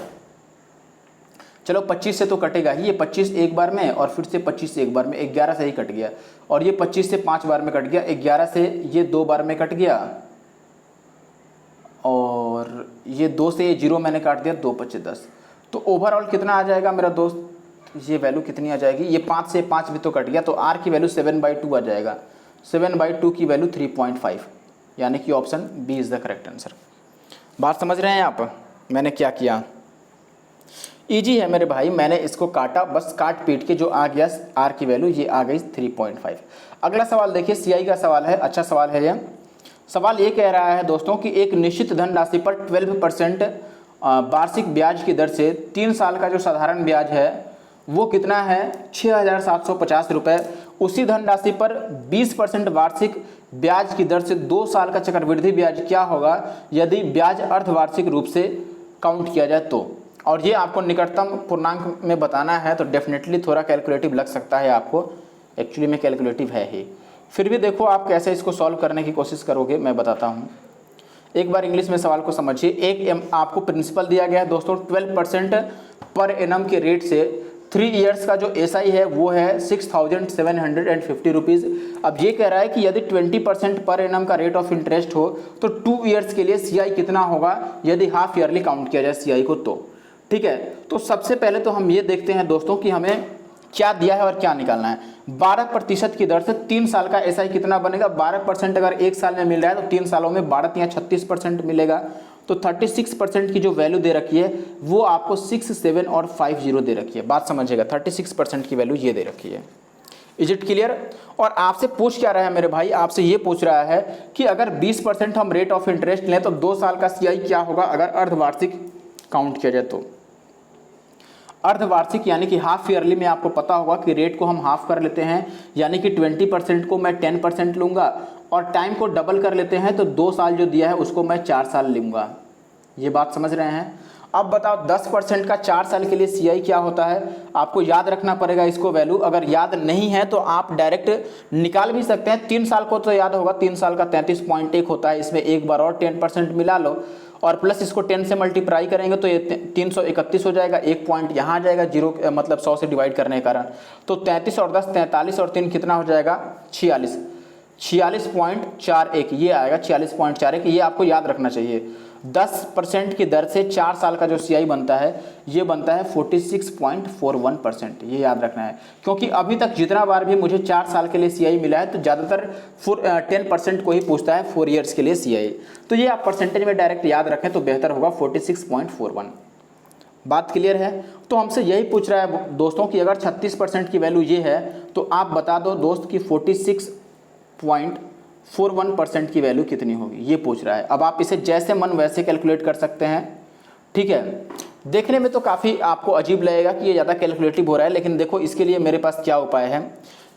चलो 25 से तो कटेगा ही, ये 25 एक बार में और फिर से 25 एक बार में, 11 से ही कट गया, और ये 25 से 5 बार में कट गया, 11 से ये 2 बार में कट गया, और ये 2 से ये 0 मैंने काट दिया, 2 5 10। तो ओवरऑल कितना आ जाएगा मेरा दोस्त, ये वैल्यू कितनी आ जाएगी, ये 5 से 5 भी तो कट गया, तो r की वैल्यू 7/2 आ जाएगा, 7/2 की वैल्यू 3.5, यानी कि option B is the correct answer. बात समझ रहे हैं आप, मैंने क्या किया, इजी है मेरे भाई, मैंने इसको काटा, बस काट पीट के जो आ गया r की वैल्यू ये आ गई 3.5। अगला सवाल देखिए, CI का सवाल है, अच्छा सवाल है ये। सवाल ये कह रहा है दोस्तों कि एक निश्चित धनराशि पर 12% वार्षिक ब्याज की दर से 3 साल का जो साधारण ब्याज है वो कितना है, 6,750 रुपये। उसी धनराशि पर 20% वार्षिक ब्याज की दर से 2 साल का चक्रवृद्धि ब्याज क्या होगा यदि ब्याज अर्धवार्षिक रूप से काउंट किया जाए तो। और ये आपको निकटतम पूर्णांक में बताना है, तो डेफिनेटली थोड़ा कैलकुलेटिव लग सकता है आपको, एक्चुअली में कैलकुलेटिव है ही। फिर भी देखो आप कैसे इसको सॉल्व करने की कोशिश करोगे, मैं बताता हूँ। एक बार इंग्लिश में सवाल को समझिए। एक आपको प्रिंसिपल दिया गया है दोस्तों, 12% पर एनम के रेट से 3 इयर्स का जो SI है वो है 6,750 रुपीज़। अब ये कह रहा है कि यदि 20% पर एनम का रेट ऑफ इंटरेस्ट हो तो 2 इयर्स के लिए CI कितना होगा यदि हाफ ईयरली काउंट किया जाए CI को तो। ठीक है, तो सबसे पहले तो हम ये देखते हैं दोस्तों कि हमें क्या दिया है और क्या निकालना है। 12% की दर से 3 साल का SI कितना बनेगा, 12% अगर 1 साल में मिल रहा है तो 3 सालों में 12 या 36% मिलेगा, तो 36% की जो वैल्यू दे रखी है वो आपको 6, 7 और 5 0 दे रखी है। बात समझिएगा, 36% की वैल्यू ये दे रखी है। Is it clear. और आपसे पूछ क्या रहा है मेरे भाई, आपसे ये पूछ रहा है कि अगर 20% हम रेट ऑफ इंटरेस्ट लें तो 2 साल का CI क्या होगा अगर अर्धवार्षिक काउंट किया जाए तो। अर्धवार्षिक यानी कि हाफ ईयरली में आपको पता होगा कि रेट को हम हाफ कर लेते हैं, यानी कि 20% को मैं 10% लूँगा, और टाइम को डबल कर लेते हैं तो 2 साल जो दिया है उसको मैं 4 साल लूँगा। ये बात समझ रहे हैं। अब बताओ 10% का 4 साल के लिए CI क्या होता है, आपको याद रखना पड़ेगा इसको वैल्यू। अगर याद नहीं है तो आप डायरेक्ट निकाल भी सकते हैं। 3 साल को तो याद होगा, 3 साल का 33.1 होता है, इसमें एक बार और 10% मिला लो और प्लस इसको 10 से मल्टीप्लाई करेंगे तो ये 331 हो जाएगा। एक पॉइंट यहाँ आ जाएगा जीरो, मतलब 100 से डिवाइड करने के कारण। तो 33 और 10 43 और 3 कितना हो जाएगा 46, 46.41 ये आएगा 46.41। ये आपको याद रखना चाहिए। 10% की दर से 4 साल का जो CI बनता है ये बनता है 46.41%। ये याद रखना है, क्योंकि अभी तक जितना बार भी मुझे 4 साल के लिए CI मिला है तो ज़्यादातर 10% को ही पूछता है 4 ईयर्स के लिए CI। तो ये आप परसेंटेज में डायरेक्ट याद रखें तो बेहतर होगा 46.41। बात क्लियर है। तो हमसे यही पूछ रहा है दोस्तों कि अगर 36% की वैल्यू ये है तो आप बता दो दोस्त कि 46.41% की वैल्यू कितनी होगी, ये पूछ रहा है। अब आप इसे जैसे मन वैसे कैलकुलेट कर सकते हैं, ठीक है। देखने में तो काफ़ी आपको अजीब लगेगा कि ये ज़्यादा कैलकुलेटिव हो रहा है, लेकिन देखो इसके लिए मेरे पास क्या उपाय है।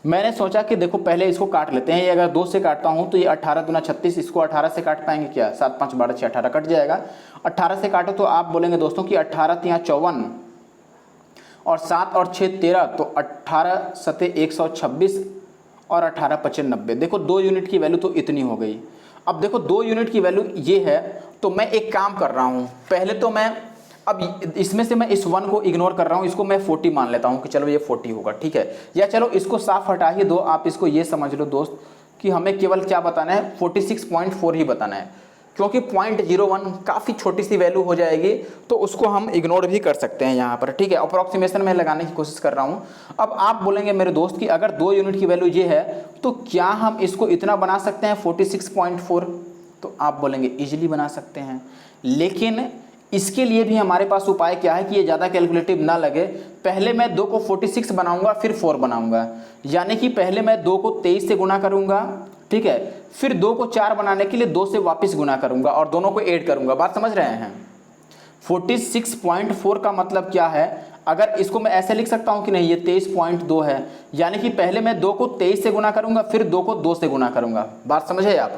मैंने सोचा कि देखो पहले इसको काट लेते हैं। ये अगर 2 से काटता हूँ तो ये 18 दूना 36, इसको 18 से काट पाएंगे क्या? 7 5 12 6 18 कट जाएगा। 18 से काटो तो आप बोलेंगे दोस्तों कि 18 तिया 54 और 7 और 6 13, तो 18 सते 126 और 18 55 90। देखो 2 यूनिट की वैल्यू तो इतनी हो गई। अब देखो 2 यूनिट की वैल्यू ये है, तो मैं एक काम कर रहा हूँ। पहले तो मैं अब इसमें से मैं इस 1 को इग्नोर कर रहा हूँ, इसको मैं 40 मान लेता हूँ कि चलो ये 40 होगा, ठीक है। या चलो इसको साफ हटा ही दो, आप इसको ये समझ लो दोस्त कि हमें केवल क्या बताना है, 46.4 ही बताना है, क्योंकि 0.01 काफ़ी छोटी सी वैल्यू हो जाएगी तो उसको हम इग्नोर भी कर सकते हैं यहाँ पर, ठीक है। अप्रॉक्सीमेशन में लगाने की कोशिश कर रहा हूँ। अब आप बोलेंगे मेरे दोस्त कि अगर 2 यूनिट की वैल्यू ये है तो क्या हम इसको इतना बना सकते हैं 46.4? तो आप बोलेंगे ईजिली बना सकते हैं, लेकिन इसके लिए भी हमारे पास उपाय क्या है कि ये ज़्यादा कैलकुलेटिव ना लगे। पहले मैं 2 को 46 बनाऊंगा फिर 4 बनाऊंगा, यानी कि पहले मैं 2 को 23 से गुना करूंगा, ठीक है, फिर 2 को 4 बनाने के लिए 2 से वापस गुना करूंगा और दोनों को ऐड करूंगा। बात समझ रहे हैं? 46.4 का मतलब क्या है? अगर इसको मैं ऐसे लिख सकता हूं कि नहीं, ये 23.2 है, यानी कि पहले मैं 2 को 23 से गुना करूंगा फिर 2 को 2 से गुना करूंगा। बात समझे आप?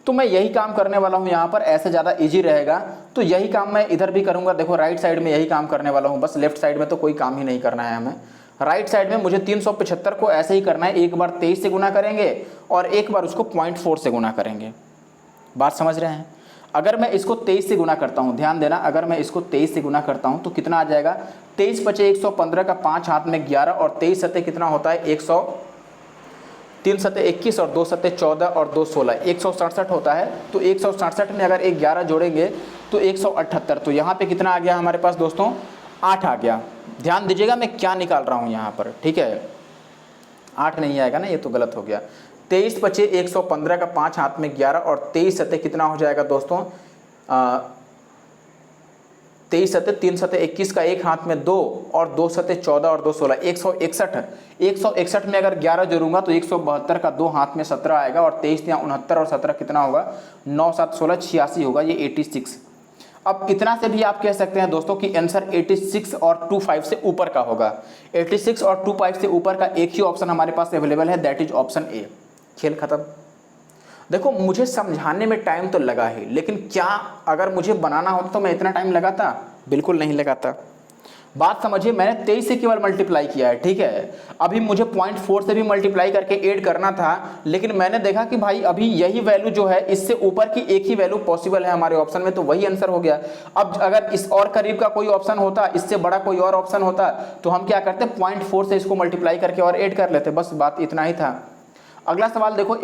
तो मैं यही काम करने वाला हूं यहाँ पर, ऐसे ज़्यादा इजी रहेगा। तो यही काम मैं इधर भी करूंगा। देखो राइट साइड में यही काम करने वाला हूं, बस लेफ्ट साइड में तो कोई काम ही नहीं करना है हमें। राइट साइड में मुझे 375 को ऐसे ही करना है, एक बार 23 से गुना करेंगे और एक बार उसको 0.4 से गुना करेंगे। बात समझ रहे हैं? अगर मैं इसको 23 से गुना करता हूं, ध्यान देना, अगर मैं इसको 23 से गुना करता हूं तो कितना आ जाएगा? 23 पचे 115 का 5 हाथ में 11 और 23 सते कितना होता है 100, 3 सते 21 और 2 सते 14 और 2 16, 167 होता है। तो 167 में अगर एक 11 जोड़ेंगे तो 178। तो यहाँ पे कितना आ गया हमारे पास दोस्तों? 8 आ गया। ध्यान दीजिएगा मैं क्या निकाल रहा हूँ यहाँ पर, ठीक है। 8 नहीं आएगा ना, ये तो गलत हो गया। 23 पचे 115 का 5 हाथ में 11 और 23 सते कितना हो जाएगा दोस्तों? 23 सते 3 सते 21 का एक हाथ में 2 और 2 सते 14 और 2 16, 161। 161 में अगर 11 जोड़ूंगा तो 172 का 2 हाथ में 17 आएगा और 23 या 69 और 17 कितना होगा? 9 7 16 86 होगा, ये 86। अब इतना से भी आप कह सकते हैं दोस्तों कि आंसर 86 और 25 से ऊपर का होगा। 86 और 25 से ऊपर का एक ही ऑप्शन हमारे पास अवेलेबल है, दैट इज ऑप्शन ए। खेल खत्म। देखो मुझे समझाने में टाइम तो लगा ही, लेकिन क्या अगर मुझे बनाना होता तो मैं इतना टाइम लगाता? बिल्कुल नहीं लगाता। बात समझिए, मैंने 23 से केवल मल्टीप्लाई किया है, ठीक है। अभी मुझे 0.4 से भी मल्टीप्लाई करके ऐड करना था, लेकिन मैंने देखा कि भाई अभी यही वैल्यू जो है इससे ऊपर की एक ही वैल्यू पॉसिबल है हमारे ऑप्शन में, तो वही आंसर हो गया। अब अगर इस और करीब का कोई ऑप्शन होता, इससे बड़ा कोई और ऑप्शन होता, तो हम क्या करते? 0.4 से इसको मल्टीप्लाई करके और ऐड कर लेते, बस बात इतना ही था। अगला सवाल देखो,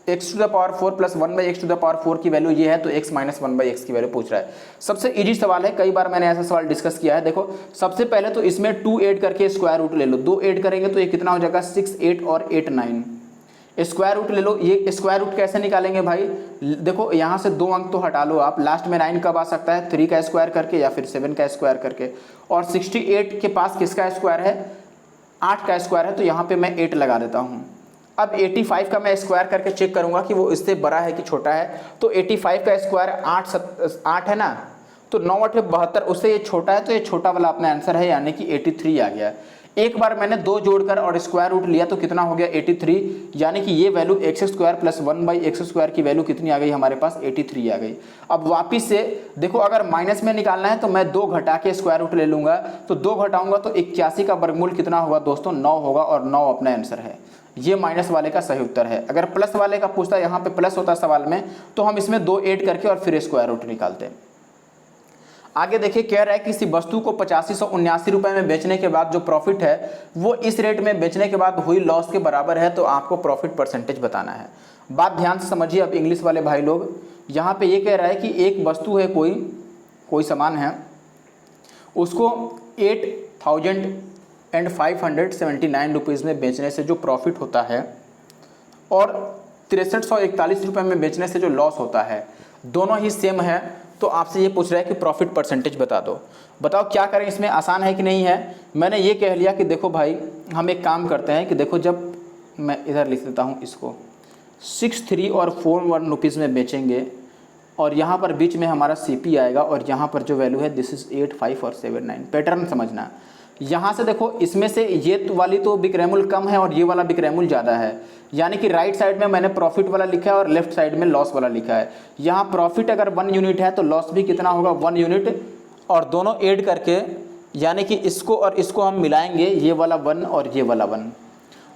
x टू द पावर 4 प्लस 1/x टू द पावर 4 की वैल्यू ये है, तो x माइनस 1/x की वैल्यू पूछ रहा है। सबसे इजी सवाल है, कई बार मैंने ऐसा सवाल डिस्कस किया है। देखो सबसे पहले तो इसमें 2 ऐड करके स्क्वायर रूट ले लो, 2 ऐड करेंगे तो ये कितना हो जाएगा? 6 8 और 8 9। स्क्वायर रूट ले लो। ये स्क्वायर रूट कैसे निकालेंगे भाई? देखो यहाँ से 2 अंक तो हटा लो आप, लास्ट में 9 कब आ सकता है? 3 का स्क्वायर करके या फिर 7 का स्क्वायर करके। और 68 के पास किसका स्क्वायर है? 8 का स्क्वायर है, तो यहाँ पे मैं 8 लगा देता हूँ। अब 85 का मैं स्क्वायर करके चेक करूंगा कि वो इससे बड़ा है कि छोटा है। तो 85 का स्क्वायर 8 है ना, तो 9 8 72, उससे ये छोटा है, तो ये छोटा वाला अपना आंसर है, यानी कि 83 आ गया। एक बार मैंने 2 जोड़कर और स्क्वायर रूट लिया तो कितना हो गया 83, यानी कि ये value x square plus 1/x square की वैल्यू कितनी आ गई हमारे पास 83 आ गई। अब वापिस से देखो अगर माइनस में निकालना है तो मैं 2 घटा के स्क्वायर रूट ले लूंगा, तो 2 घटाऊंगा तो 81 का वर्गमूल कितना होगा दोस्तों 9 होगा, और 9 अपना आंसर है। ये माइनस वाले का सही उत्तर है। अगर प्लस वाले का पूछता यहाँ पे प्लस होता सवाल में तो हम इसमें 2 ऐड करके और फिर स्क्वायर रूट निकालते। आगे देखिए कह रहा है कि किसी वस्तु को 8579 रुपए में बेचने के बाद जो प्रॉफिट है वो इस रेट में बेचने के बाद हुई लॉस के बराबर है, तो आपको प्रॉफिट परसेंटेज बताना है। बात ध्यान से समझिए अब इंग्लिश वाले भाई लोग, यहाँ पे ये कह रहा है कि एक वस्तु है, कोई सामान है, उसको 8579 रुपीज़ में बेचने से जो प्रॉफिट होता है और 6341 रुपये में बेचने से जो लॉस होता है, दोनों ही सेम है। तो आपसे ये पूछ रहा है कि प्रॉफिट परसेंटेज बता दो। बताओ क्या करें इसमें, आसान है कि नहीं है। मैंने ये कह लिया कि देखो भाई हम एक काम करते हैं कि देखो जब मैं इधर लिख देता हूँ इसको 63 और 41 रुपीज़ में बेचेंगे और यहाँ पर बीच में हमारा CP आएगा और यहाँ पर जो वैल्यू है दिस इज़ 8, 5 और 7, 9। पैटर्न समझना, यहाँ से देखो इसमें से ये वाली तो बिक्रैमुल कम है और ये वाला बिक्रैमुल ज़्यादा है, यानी कि राइट साइड में मैंने प्रॉफिट वाला लिखा है और लेफ्ट साइड में लॉस वाला लिखा है। यहाँ प्रॉफिट अगर 1 यूनिट है तो लॉस भी कितना होगा 1 यूनिट, और दोनों ऐड करके यानी कि इसको और इसको हम मिलाएंगे, ये वाला 1 और ये वाला 1।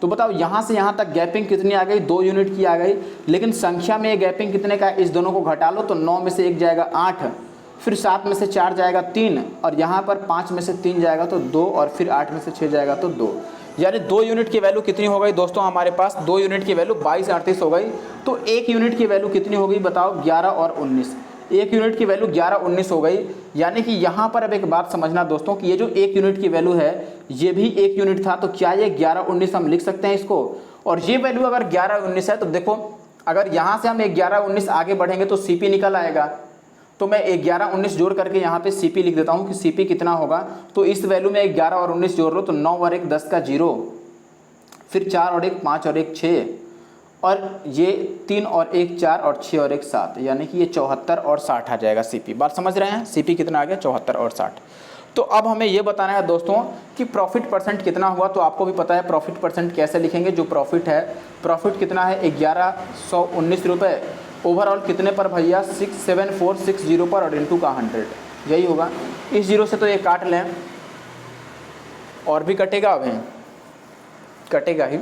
तो बताओ यहाँ से यहाँ तक गैपिंग कितनी आ गई 2 यूनिट की आ गई, लेकिन संख्या में ये गैपिंग कितने का है, इस दोनों को घटा लो तो 9 में से 1 जाएगा 8, फिर 7 में से 4 जाएगा 3, और यहाँ पर 5 में से 3 जाएगा तो 2, और फिर 8 में से 6 जाएगा तो 2, यानी 2 यूनिट की वैल्यू कितनी हो गई दोस्तों हमारे पास, 2 यूनिट की वैल्यू 2238 हो गई। तो 1 यूनिट की वैल्यू कितनी हो गई बताओ 11 और 19, 1 यूनिट की वैल्यू 11-19 हो गई। यानी कि यहाँ पर अब एक बात समझना दोस्तों कि ये जो 1 यूनिट की वैल्यू है ये भी 1 यूनिट था, तो क्या ये 11-19 हम लिख सकते हैं इसको, और ये वैल्यू अगर 11-19 है तो देखो अगर यहाँ से हम 11-19 आगे बढ़ेंगे तो CP निकल आएगा, तो मैं 11-19 जोड़ करके यहाँ पे CP लिख देता हूँ कि CP कितना होगा। तो इस वैल्यू में 11 और 19 जोड़ लो तो 9 और 1 10 का 0, फिर 4 और 1 5 और 1 6, और ये 3 और 1 4 और 6 और 1 7, यानी कि ये 74 और 60 आ जाएगा CP। बात समझ रहे हैं, CP कितना आ गया 74 और 60। तो अब हमें ये बताना है दोस्तों कि प्रॉफिट परसेंट कितना हुआ। तो आपको भी पता है प्रॉफिट परसेंट कैसे लिखेंगे, जो प्रॉफिट है, प्रॉफिट कितना है 1119 रुपये, ओवरऑल कितने पर भैया 67460 पर, और इनटू का 100, यही होगा। इस 0 से तो ये काट लें, और भी कटेगा, अभी कटेगा ही,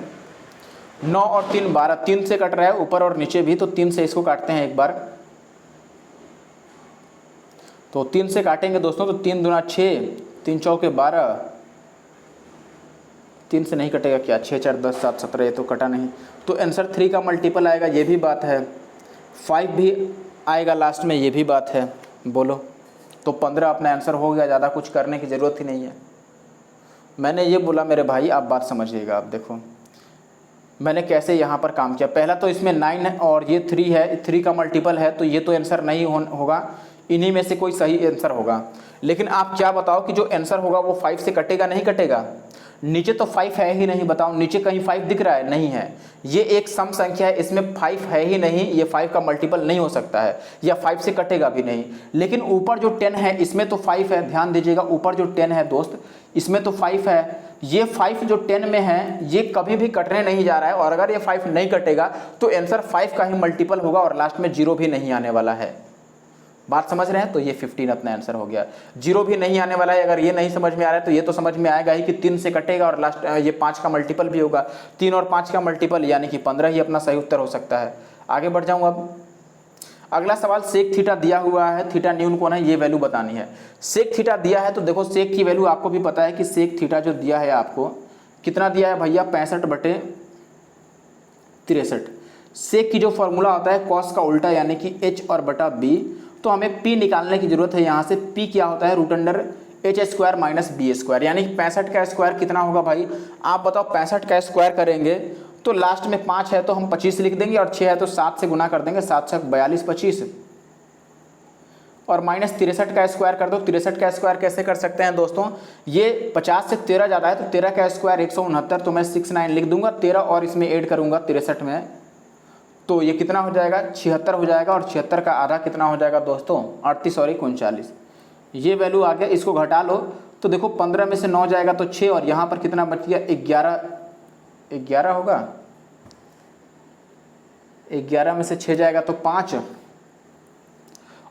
9 और 3 12, 3 से कट रहा है ऊपर और नीचे भी, तो 3 से इसको काटते हैं एक बार, तो 3 से काटेंगे दोस्तों, तो 3 दूना 6, 3 चौके 12, 3 से नहीं कटेगा क्या, 6 4 10 7 17, ये तो कटा नहीं, तो आंसर 3 का मल्टीपल आएगा, ये भी बात है, 5 भी आएगा लास्ट में, ये भी बात है, बोलो। तो 15 अपना आंसर हो गया, ज़्यादा कुछ करने की ज़रूरत ही नहीं है। मैंने ये बोला मेरे भाई, आप बात समझिएगा। आप देखो मैंने कैसे यहाँ पर काम किया, पहला तो इसमें 9 है और ये 3 है, 3 का मल्टीपल है, तो ये तो आंसर नहीं होगा, इन्हीं में से कोई सही आंसर होगा। लेकिन आप क्या बताओ कि जो आंसर होगा वो 5 से कटेगा नहीं कटेगा, नीचे तो 5 है ही नहीं, बताओ नीचे कहीं 5 दिख रहा है, नहीं है, ये एक सम संख्या है, इसमें 5 है ही नहीं, ये 5 का मल्टीपल नहीं हो सकता है, या 5 से कटेगा भी नहीं। लेकिन ऊपर जो 10 है इसमें तो 5 है, ध्यान दीजिएगा, ऊपर जो 10 है दोस्त इसमें तो 5 है, ये 5 जो 10 में है ये कभी भी कटने नहीं जा रहा है, और अगर ये 5 नहीं कटेगा तो आंसर 5 का ही मल्टीपल होगा और लास्ट में 0 भी नहीं आने वाला है। बात समझ रहे हैं, तो ये 15 अपना आंसर हो गया, 0 भी नहीं आने वाला है। अगर ये नहीं समझ में आ रहा है तो ये तो समझ में आएगा ही कि 3 से कटेगा और लास्ट ये 5 का मल्टीपल भी होगा, 3 और 5 का मल्टीपल यानी कि 15 ही अपना सही उत्तर हो सकता है। आगे बढ़ जाऊँ अब, अगला सवाल सेक थीटा दिया हुआ है, थीटा न्यून कोण है, ये वैल्यू बतानी है। सेक थीटा दिया है तो देखो सेक की वैल्यू आपको भी पता है कि सेक थीटा जो दिया है आपको कितना दिया है भैया 65/63। सेक की जो फॉर्मूला होता है कॉस का उल्टा यानी कि h और बटा b, तो हमें p निकालने की जरूरत है। यहाँ से p क्या होता है √h² माइनस b², यानी कि 65 का स्क्वायर कितना होगा भाई, आप बताओ 65 का स्क्वायर करेंगे तो लास्ट में 5 है तो हम 25 लिख देंगे, और 6 है तो 7 से गुना कर देंगे, 7 6 42 25, और माइनस 63 का स्क्वायर कर दो। 63 का स्क्वायर कैसे कर सकते हैं दोस्तों, ये 50 से 13 ज़्यादा है तो 13 का स्क्वायर 169, तो मैं 69 लिख दूंगा, 13 और इसमें ऐड करूंगा 63 में, तो ये कितना हो जाएगा 76 हो जाएगा, और 76 का आधा कितना हो जाएगा दोस्तों 38 और 39, ये वैल्यू आ गया। इसको घटा लो तो देखो 15 में से 9 जाएगा तो 6, और यहाँ पर कितना बच गया 11 होगा, 11 में से 6 जाएगा तो 5,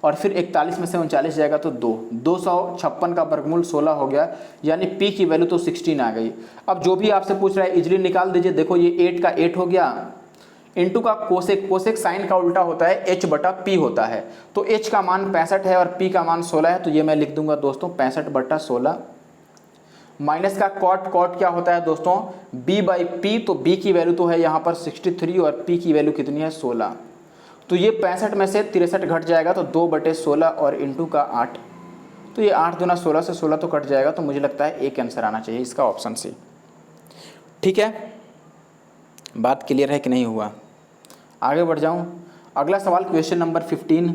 और फिर 41 में से 39 जाएगा तो 2, 256 का वर्गमूल 16 हो गया, यानी p की वैल्यू तो 16 आ गई। अब जो भी आपसे पूछ रहा है इजीली निकाल दीजिए। देखो ये 8 का 8 हो गया, इनटू का कोसेक, कोसेक साइन का उल्टा होता है h बटा p होता है, तो h का मान 65 है और p का मान 16 है, तो ये मैं लिख दूंगा दोस्तों 65 बटा 16, माइनस का कॉट, कॉट क्या होता है दोस्तों b बाई p, तो b की वैल्यू तो है यहाँ पर 63 और p की वैल्यू कितनी है 16, तो ये 65 में से 63 घट जाएगा तो 2/16 और इंटू का 8, तो ये 8 दूना 16 से 16 तो कट जाएगा, तो मुझे लगता है एक आंसर आना चाहिए इसका ऑप्शन सी। ठीक है, बात क्लियर है कि नहीं हुआ? आगे बढ़ जाऊं, अगला सवाल क्वेश्चन नंबर 15।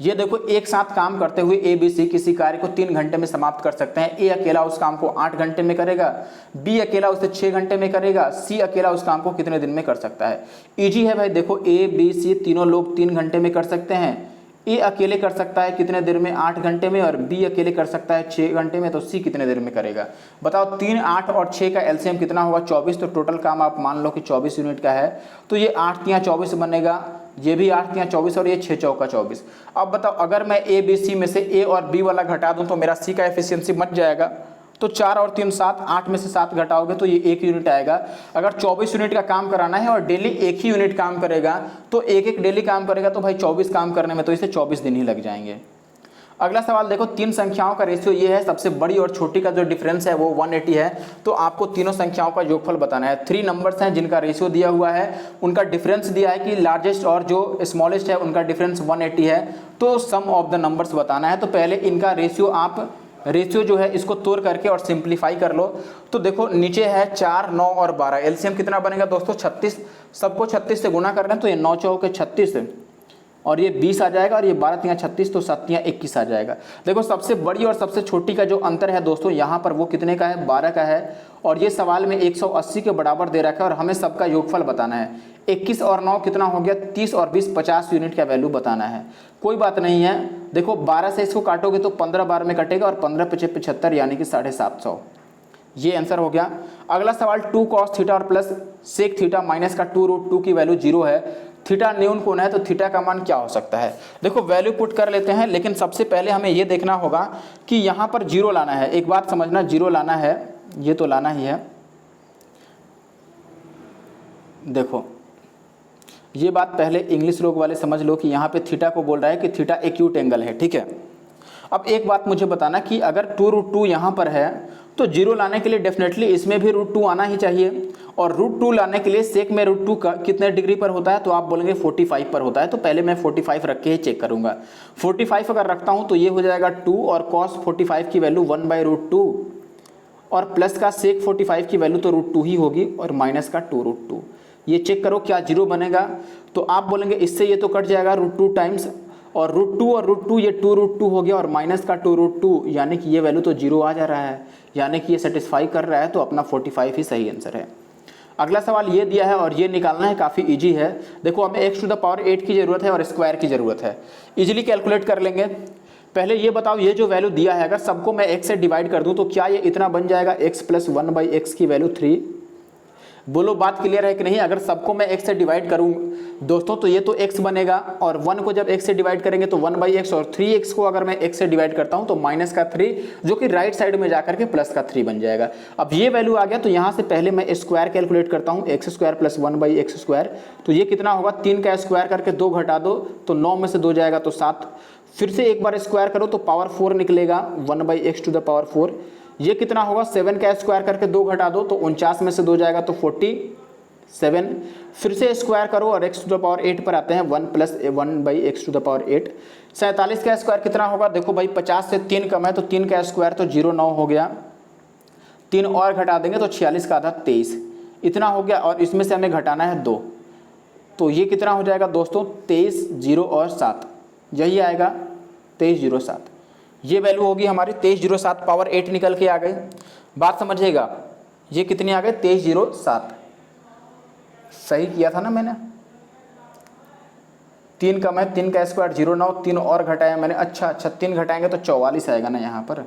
ये देखो एक साथ काम करते हुए ए बी सी किसी कार्य को 3 घंटे में समाप्त कर सकते हैं। ए अकेला उस काम को 8 घंटे में करेगा, बी अकेला उसे 6 घंटे में करेगा, सी अकेला उस काम को कितने दिन में कर सकता है। इजी है भाई, देखो ए बी सी तीनों लोग 3 घंटे में कर सकते हैं। ए अकेले कर सकता है कितने देर में 8 घंटे में, और बी अकेले कर सकता है 6 घंटे में, तो सी कितने देर में करेगा बताओ। 3, 8 और 6 का एलसीएम कितना होगा 24, तो टोटल काम आप मान लो कि 24 यूनिट का है, तो ये 8 तियां 24 बनेगा, ये भी 8 तियां 24 और ये 6 चौका 24। अब बताओ अगर मैं ए बी सी में से ए और बी वाला घटा दूं तो मेरा सी का एफिशिएंसी बच जाएगा, तो 4 और 3 7, 8 में से 7 घटाओगे तो ये 1 यूनिट आएगा। अगर 24 यूनिट का काम कराना है और डेली 1 ही यूनिट काम करेगा, तो एक डेली काम करेगा तो भाई 24 काम करने में तो इसे 24 दिन ही लग जाएंगे। अगला सवाल देखो, 3 संख्याओं का रेशियो ये है, सबसे बड़ी और छोटी का जो डिफरेंस है वो 180 है, तो आपको तीनों संख्याओं का योगफल बताना है। 3 नंबर्स हैं जिनका रेशियो दिया हुआ है, उनका डिफरेंस दिया है कि लार्जेस्ट और जो स्मॉलेस्ट है उनका डिफरेंस 180 है, तो सम ऑफ द नंबर्स बताना है। तो पहले इनका रेशियो आप जो है इसको तोड़ करके और सिंप्लीफाई कर लो। तो देखो नीचे है 4, 9 और 12, एलसीएम कितना बनेगा दोस्तों 36, सबको 36 से गुना कर रहे हैं तो ये 9 चौके 36 और ये 20 आ जाएगा, और ये 12 तियां 36 तो 7 तियां 21 आ जाएगा। देखो सबसे बड़ी और सबसे छोटी का जो अंतर है दोस्तों यहाँ पर वो कितने का है 12 का है, और ये सवाल में 180 के बराबर दे रखा है और हमें सबका योगफल बताना है। 21 और 9 कितना हो गया 30 और 20 50 यूनिट का वैल्यू बताना है। कोई बात नहीं है, देखो 12 से इसको काटोगे तो 15 बार में कटेगा और 15 × 5 = 75 यानी कि 750, ये आंसर हो गया। अगला सवाल 2 cos थीटा और प्लस सेक थीटा माइनस का 2√2 की वैल्यू 0 है, थीटा न्यून कोण है, तो थीटा का मान क्या हो सकता है। देखो वैल्यू पुट कर लेते हैं, लेकिन सबसे पहले हमें ये देखना होगा कि यहाँ पर 0 लाना है। एक बात समझना, 0 लाना है, ये तो लाना ही है। देखो ये बात पहले इंग्लिश लोग वाले समझ लो कि यहाँ पे थीटा को बोल रहा है कि थीटा एक्यूट एंगल है, ठीक है। अब एक बात मुझे बताना कि अगर 2√2 यहाँ पर है तो 0 लाने के लिए डेफिनेटली इसमें भी √2 आना ही चाहिए, और √2 लाने के लिए सेक में √2 का कितने डिग्री पर होता है, तो आप बोलेंगे 45 पर होता है, तो पहले मैं 45 रख के ही चेक करूँगा। 45 अगर रखता हूँ तो ये हो जाएगा 2, और cos 45 की वैल्यू 1/√2, और प्लस का सेक 45 की वैल्यू तो √2 ही होगी, और माइनस का 2√2। ये चेक करो क्या 0 बनेगा, तो आप बोलेंगे इससे ये तो कट जाएगा √2 टाइम्स, और √2 और √2 ये 2√2 हो गया, और माइनस का 2√2 यानी कि ये वैल्यू तो 0 आ जा रहा है, यानी कि ये सेटिस्फाई कर रहा है, तो अपना 45 ही सही आंसर है। अगला सवाल ये दिया है और ये निकालना है, काफ़ी इजी है। देखो हमें x⁸ की ज़रूरत है और स्क्वायर की ज़रूरत है, इजीली कैलकुलेट कर लेंगे। पहले ये बताओ, ये जो वैल्यू दिया है अगर सबको मैं x से डिवाइड कर दूं तो क्या ये इतना बन जाएगा x + 1/x की वैल्यू 3। बोलो बात क्लियर है कि नहीं। अगर सबको मैं x से डिवाइड करूं दोस्तों तो ये तो x बनेगा, और 1 को जब x से डिवाइड करेंगे तो 1/x, और 3x को अगर मैं x से डिवाइड करता हूं तो माइनस का 3 जो कि राइट साइड में जाकर के प्लस का 3 बन जाएगा। अब ये वैल्यू आ गया तो यहाँ से पहले मैं स्क्वायर कैलकुलेट करता हूँ, x² + 1/x², तो ये कितना होगा 3 का स्क्वायर करके 2 घटा दो तो 9 में से 2 जाएगा तो 7, फिर से एक बार स्क्वायर करो तो पावर 4 निकलेगा 1/x⁴। ये कितना होगा 7 का स्क्वायर करके 2 घटा दो तो 49 में से 2 जाएगा तो 47, फिर से स्क्वायर करो और x⁸ पर आते हैं 1 + 1/x⁸। 47 का स्क्वायर कितना होगा, देखो भाई 50 से 3 कम है तो 3 का स्क्वायर तो 09 हो गया, 3 और घटा देंगे तो 46 का आधा 23, इतना हो गया, और इसमें से हमें घटाना है 2, तो ये कितना हो जाएगा दोस्तों 23, 0 और 7, यही आएगा 2307। ये वैल्यू होगी हमारी 2307, पावर 8 निकल के आ गई। बात समझिएगा, ये कितनी आ गई 2307, सही किया था ना मैंने। 3 कम है, 3 का स्क्वायर 09, 3 और घटाया मैंने, अच्छा 3 घटाएंगे तो 44 आएगा ना यहाँ पर,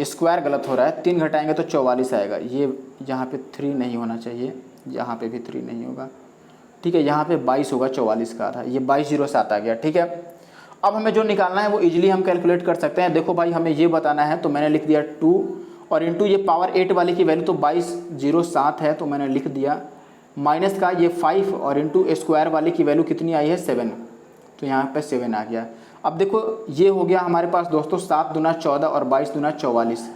स्क्वायर गलत हो रहा है, 3 घटाएंगे तो 44 आएगा। ये यहाँ पे 3 नहीं होना चाहिए, यहाँ पे भी 3 नहीं होगा, ठीक है। यहाँ पे 22 होगा, 44 का आधा, ये 22 0 7 आ गया, ठीक है। अब हमें जो निकालना है वो इजीली हम कैलकुलेट कर सकते हैं। देखो भाई हमें ये बताना है, तो मैंने लिख दिया 2 और इंटू ये पावर 8 वाले की वैल्यू तो 22 0 7 है, तो मैंने लिख दिया माइनस का ये 5 और इंटू स्क्वायर वाले की वैल्यू कितनी आई है 7, तो यहाँ पे 7 आ गया। अब देखो ये हो गया हमारे पास दोस्तों 7 दूना 14 और 22 दूना 44,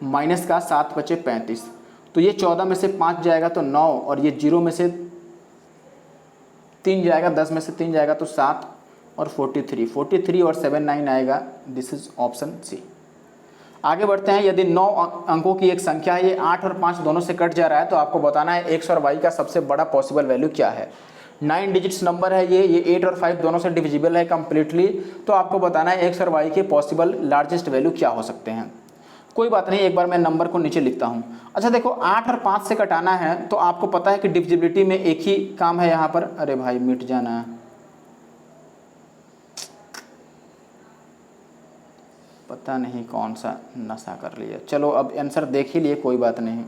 माइनस का 7 बचे 35, तो ये 14 में से 5 जाएगा तो 9 और ये 0 में से 3 जाएगा, 10 में से 3 जाएगा तो 7 और 43 और 7 9 आएगा। This is option C. आगे बढ़ते हैं। यदि 9 अंकों की एक संख्या है, ये 8 और 5 दोनों से कट जा रहा है, तो आपको बताना है x और y का सबसे बड़ा पॉसिबल वैल्यू क्या है। 9 डिजिट्स नंबर है ये 8 और 5 दोनों से डिविजिबल है कम्प्लीटली, तो आपको बताना है x और y के पॉसिबल लार्जेस्ट वैल्यू क्या हो सकते हैं। कोई बात नहीं, एक बार मैं नंबर को नीचे लिखता हूँ। अच्छा देखो 8 और 5 से कटाना है, तो आपको पता है कि डिविजिबिलिटी में एक ही काम है यहाँ पर। अरे भाई मिट जाना है, पता नहीं कौन सा नशा कर लिया। चलो अब आंसर देख ही लिए, कोई बात नहीं,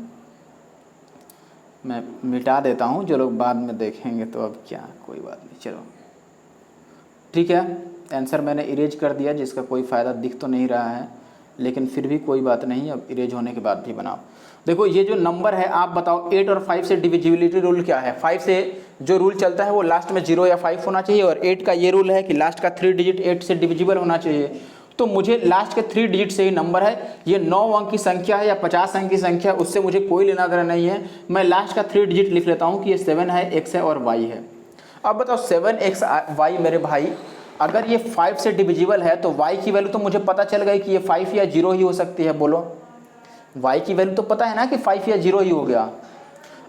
मैं मिटा देता हूँ, जो लोग बाद में देखेंगे तो अब क्या, कोई बात नहीं। चलो ठीक है, आंसर मैंने इरेज कर दिया, जिसका कोई फ़ायदा दिख तो नहीं रहा है, लेकिन फिर भी कोई बात नहीं, अब इरेज होने के बाद भी बनाओ। देखो ये जो नंबर है, आप बताओ 8 और 5 से डिविजिबिलिटी रूल क्या है। 5 से जो रूल चलता है वो लास्ट में 0 या 5 होना चाहिए, और 8 का ये रूल है कि लास्ट का 3 डिजिट 8 से डिविजिबल होना चाहिए। तो मुझे लास्ट के 3 डिजिट से ही नंबर है, ये 9 अंक की संख्या है या 50 अंक की संख्या, उससे मुझे कोई लेना देना नहीं है। मैं लास्ट का 3 डिजिट लिख लेता हूँ कि ये 7 है, x है और y है। अब बताओ 7x y मेरे भाई, अगर ये 5 से डिविजिबल है तो y की वैल्यू तो मुझे पता चल गई कि ये 5 या 0 ही हो सकती है। बोलो y की वैल्यू तो पता है ना कि 5 या 0 ही हो गया।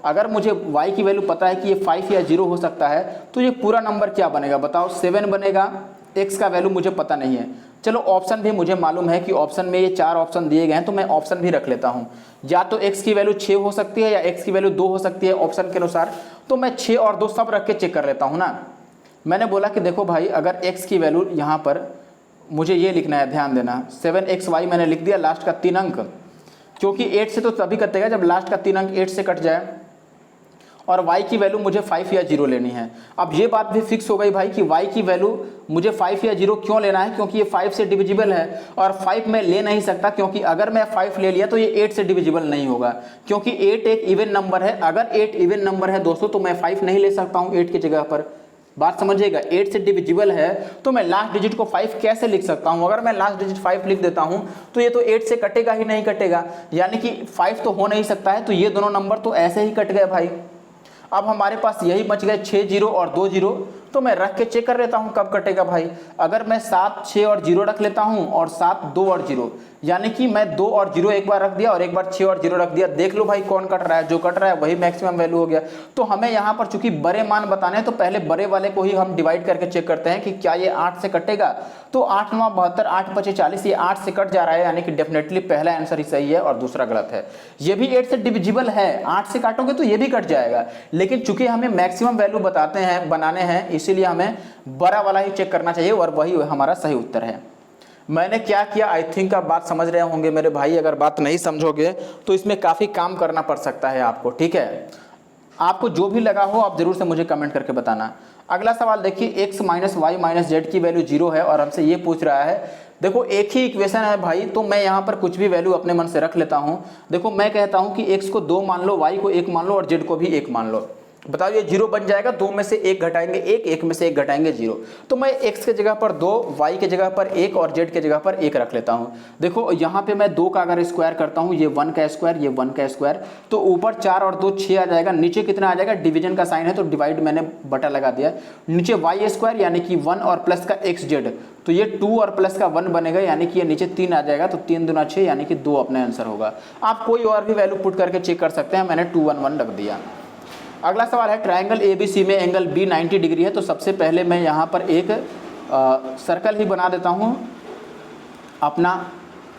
अगर मुझे y की वैल्यू पता है कि ये 5 या 0 हो सकता है, तो ये पूरा नंबर क्या बनेगा बताओ, 7 बनेगा। x का वैल्यू मुझे पता नहीं है, चलो ऑप्शन भी मुझे मालूम है कि ऑप्शन में ये 4 ऑप्शन दिए गए हैं, तो मैं ऑप्शन भी रख लेता हूँ। या तो x की वैल्यू 6 हो सकती है या x की वैल्यू 2 हो सकती है ऑप्शन के अनुसार, तो मैं 6 और 2 सब रख के चेक कर लेता हूँ ना। मैंने बोला कि देखो भाई अगर x की वैल्यू यहाँ पर मुझे ये लिखना है, ध्यान देना, 7xy मैंने लिख दिया लास्ट का 3 अंक, क्योंकि 8 से तो तभी कटेगा जब लास्ट का 3 अंक 8 से कट जाए, और y की वैल्यू मुझे 5 या 0 लेनी है। अब ये बात भी फिक्स हो गई भाई कि y की वैल्यू मुझे 5 या 0 क्यों लेना है, क्योंकि ये 5 से डिविजिबल है, और 5 मैं ले नहीं सकता, क्योंकि अगर मैं 5 ले लिया तो ये 8 से डिविजिबल नहीं होगा, क्योंकि 8 एक इवन नंबर है। अगर 8 इवन नंबर है दोस्तों, तो मैं 5 नहीं ले सकता हूँ 8 की जगह पर। बात समझिएगा, 8 से डिविजिबल है तो मैं लास्ट डिजिट को 5 कैसे लिख सकता हूँ। अगर मैं लास्ट डिजिट 5 लिख देता हूँ तो ये तो 8 से कटेगा ही नहीं कटेगा, यानी कि 5 तो हो नहीं सकता है, तो ये दोनों नंबर तो ऐसे ही कट गए भाई। अब हमारे पास यही बच गए 6 0 और 2 0, तो मैं रख के चेक कर लेता हूँ कब कटेगा भाई। अगर मैं 7 6 और 0 रख लेता हूँ और 7 2 और 0, यानी कि मैं 2 और 0 एक baर रख दिया और एक बार 6 और 0 रख दिया, देख लो भाई कौन कट रहा है, जो कट रहा है वही मैक्सिमम वैल्यू हो गया। तो हमें यहाँ पर चूंकि बड़े मान बताने हैं, तो पहले बड़े वाले को ही हम डिवाइड करके चेक करते हैं कि क्या ये 8 से कटेगा। तो 8 9 72, 8 5 40, ये 8 से कट जा रहा है, यानी कि डेफिनेटली पहला आंसर ही सही है और दूसरा गलत है। ये भी 8 से डिविजिबल है, 8 से काटोगे तो ये भी कट जाएगा, लेकिन चूंकि हमें मैक्सिमम वैल्यू बताते हैं बनाने हैं, इसीलिए हमें बड़ा वाला ही चेक करना चाहिए, और वही हमारा सही उत्तर है। मैंने क्या किया, आई थिंक आप बात समझ रहे होंगे मेरे भाई। अगर बात नहीं समझोगे तो इसमें काफ़ी काम करना पड़ सकता है आपको, ठीक है। आपको जो भी लगा हो आप जरूर से मुझे कमेंट करके बताना। अगला सवाल देखिए, x minus Y minus Z की वैल्यू 0 है और हमसे ये पूछ रहा है। देखो एक ही इक्वेशन है भाई, तो मैं यहाँ पर कुछ भी वैल्यू अपने मन से रख लेता हूँ। देखो मैं कहता हूँ कि x को 2 मान लो, y को 1 मान लो और z को भी 1 मान लो। बताओ ये 0 बन जाएगा, 2 में से 1 घटाएंगे 1, 1 में से 1 घटाएंगे 0। तो मैं x के जगह पर 2, y के जगह पर 1 और z के जगह पर 1 रख लेता हूँ। देखो यहाँ पे मैं 2 का अगर स्क्वायर करता हूँ, ये 1 का स्क्वायर, ये 1 का स्क्वायर, तो ऊपर 4 और 2 6 आ जाएगा, नीचे कितना आ जाएगा, डिवीजन का साइन है तो डिवाइड मैंने बटा लगा दिया, नीचे y स्क्वायर यानी कि 1 और प्लस का xz, तो ये 2 और प्लस का 1 बनेगा, यानी कि ये नीचे 3 आ जाएगा, तो 3 दूना 6 यानी कि 2 अपने आंसर होगा। आप कोई और भी वैल्यू पुट करके चेक कर सकते हैं, मैंने 2 1 1 रख दिया। अगला सवाल है, ट्रायंगल ABC में एंगल B 90 डिग्री है। तो सबसे पहले मैं यहाँ पर एक सर्कल ही बना देता हूँ, अपना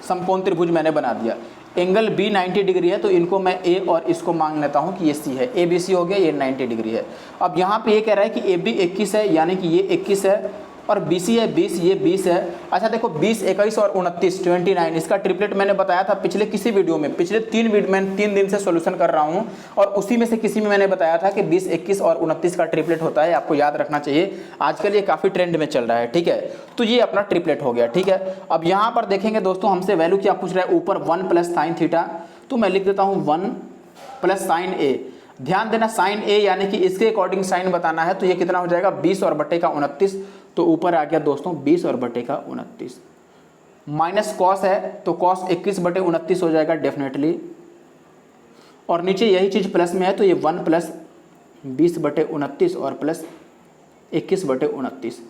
समकोण त्रिभुज मैंने बना दिया। एंगल B 90 डिग्री है, तो इनको मैं A और इसको मांग लेता हूँ कि ये C है। ABC हो गया, ये 90 डिग्री है। अब यहाँ पे ये कह रहा है कि AB 21 है, यानी कि ये 21 है, और BC है 20, ये 20 है। अच्छा देखो 20, 21 और 29 29, इसका ट्रिपलेट मैंने बताया था पिछले किसी वीडियो में, पिछले 3 दिन से सॉल्यूशन कर रहा हूँ और उसी में से किसी में मैंने बताया था कि 20, 21 और 29 का ट्रिपलेट होता है, आपको याद रखना चाहिए। आजकल ये काफ़ी ट्रेंड में चल रहा है, ठीक है। तो ये अपना ट्रिपलेट हो गया, ठीक है। अब यहाँ पर देखेंगे दोस्तों, हमसे वैल्यू क्या पूछ रहा है, ऊपर 1 + sin थीटा, तो मैं लिख देता हूँ 1 + sin A। ध्यान देना sin A यानी कि इसके अकॉर्डिंग साइन बताना है, तो ये कितना हो जाएगा 20 और बटे का 29, तो ऊपर आ गया दोस्तों 20 और बटे का 29। माइनस कॉस है तो कॉस 21 बटे 29 हो जाएगा डेफिनेटली, और नीचे यही चीज़ प्लस में है तो ये 1 + 20 बटे 29 और प्लस 21 बटे 29।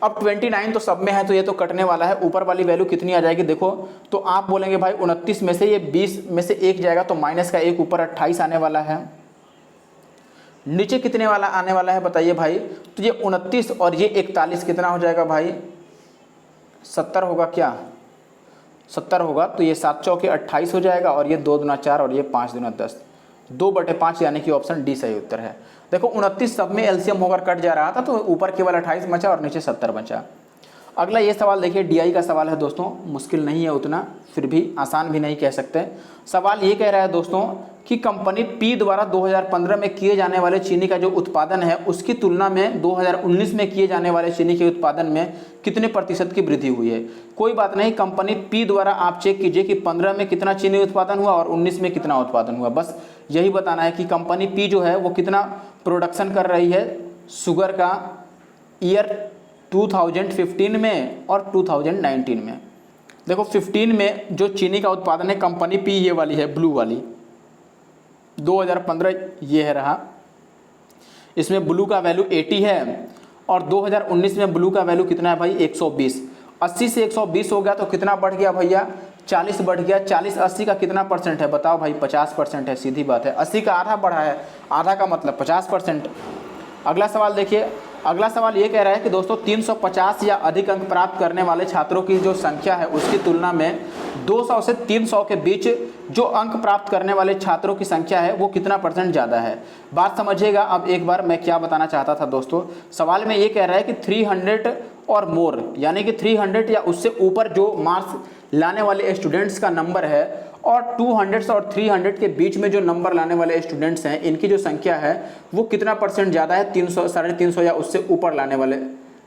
अब 29 तो सब में है तो ये तो कटने वाला है, ऊपर वाली वैल्यू कितनी आ जाएगी देखो, तो आप बोलेंगे भाई 29 में से ये 20 में से 1 जाएगा तो माइनस का 1 ऊपर 28 आने वाला है। नीचे कितने वाला आने वाला है बताइए भाई, तो ये 29 और ये 41 कितना हो जाएगा भाई 70 होगा क्या, 70 होगा, तो ये 7 चौके 28 हो जाएगा और ये 2 दूना 4 और ये 5 दूना 10, 2/5 यानी कि ऑप्शन डी सही उत्तर है। देखो 29 सब में एलसीएम होकर कट जा रहा था तो ऊपर केवल 28 बचा और नीचे 70 बचा। अगला ये सवाल देखिए, डीआई का सवाल है दोस्तों, मुश्किल नहीं है उतना, फिर भी आसान भी नहीं कह सकते। सवाल ये कह रहा है दोस्तों कि कंपनी पी द्वारा 2015 में किए जाने वाले चीनी का जो उत्पादन है उसकी तुलना में 2019 में किए जाने वाले चीनी के उत्पादन में कितने प्रतिशत की वृद्धि हुई है। कोई बात नहीं, कंपनी पी द्वारा आप चेक कीजिए कि 15 में कितना चीनी उत्पादन हुआ और 19 में कितना उत्पादन हुआ, बस यही बताना है कि कंपनी पी जो है वो कितना प्रोडक्शन कर रही है शुगर का ईयर 2015 में और 2019 में। देखो 15 में जो चीनी का उत्पादन है कंपनी पी, ये वाली है ब्लू वाली, 2015 ये है रहा, इसमें ब्लू का वैल्यू 80 है और 2019 में ब्लू का वैल्यू कितना है भाई 120। 80 से 120 हो गया तो कितना बढ़ गया भैया 40 बढ़ गया। 40 80 का कितना परसेंट है बताओ भाई 50% है, सीधी बात है। 80 का आधा बढ़ा है, आधा का मतलब 50%। अगला सवाल देखिए, अगला सवाल ये कह रहा है कि दोस्तों 350 या अधिक अंक प्राप्त करने वाले छात्रों की जो संख्या है उसकी तुलना में 200 से 300 के बीच जो अंक प्राप्त करने वाले छात्रों की संख्या है वो कितना % ज़्यादा है। बात समझिएगा। अब एक बार मैं क्या बताना चाहता था दोस्तों, सवाल में ये कह रहा है कि 300 और मोर यानी कि 300 या उससे ऊपर जो मार्क्स लाने वाले स्टूडेंट्स का नंबर है और 200 और 300 के बीच में जो नंबर लाने वाले स्टूडेंट्स हैं इनकी जो संख्या है वो कितना % ज़्यादा है 300, 350 या उससे ऊपर लाने वाले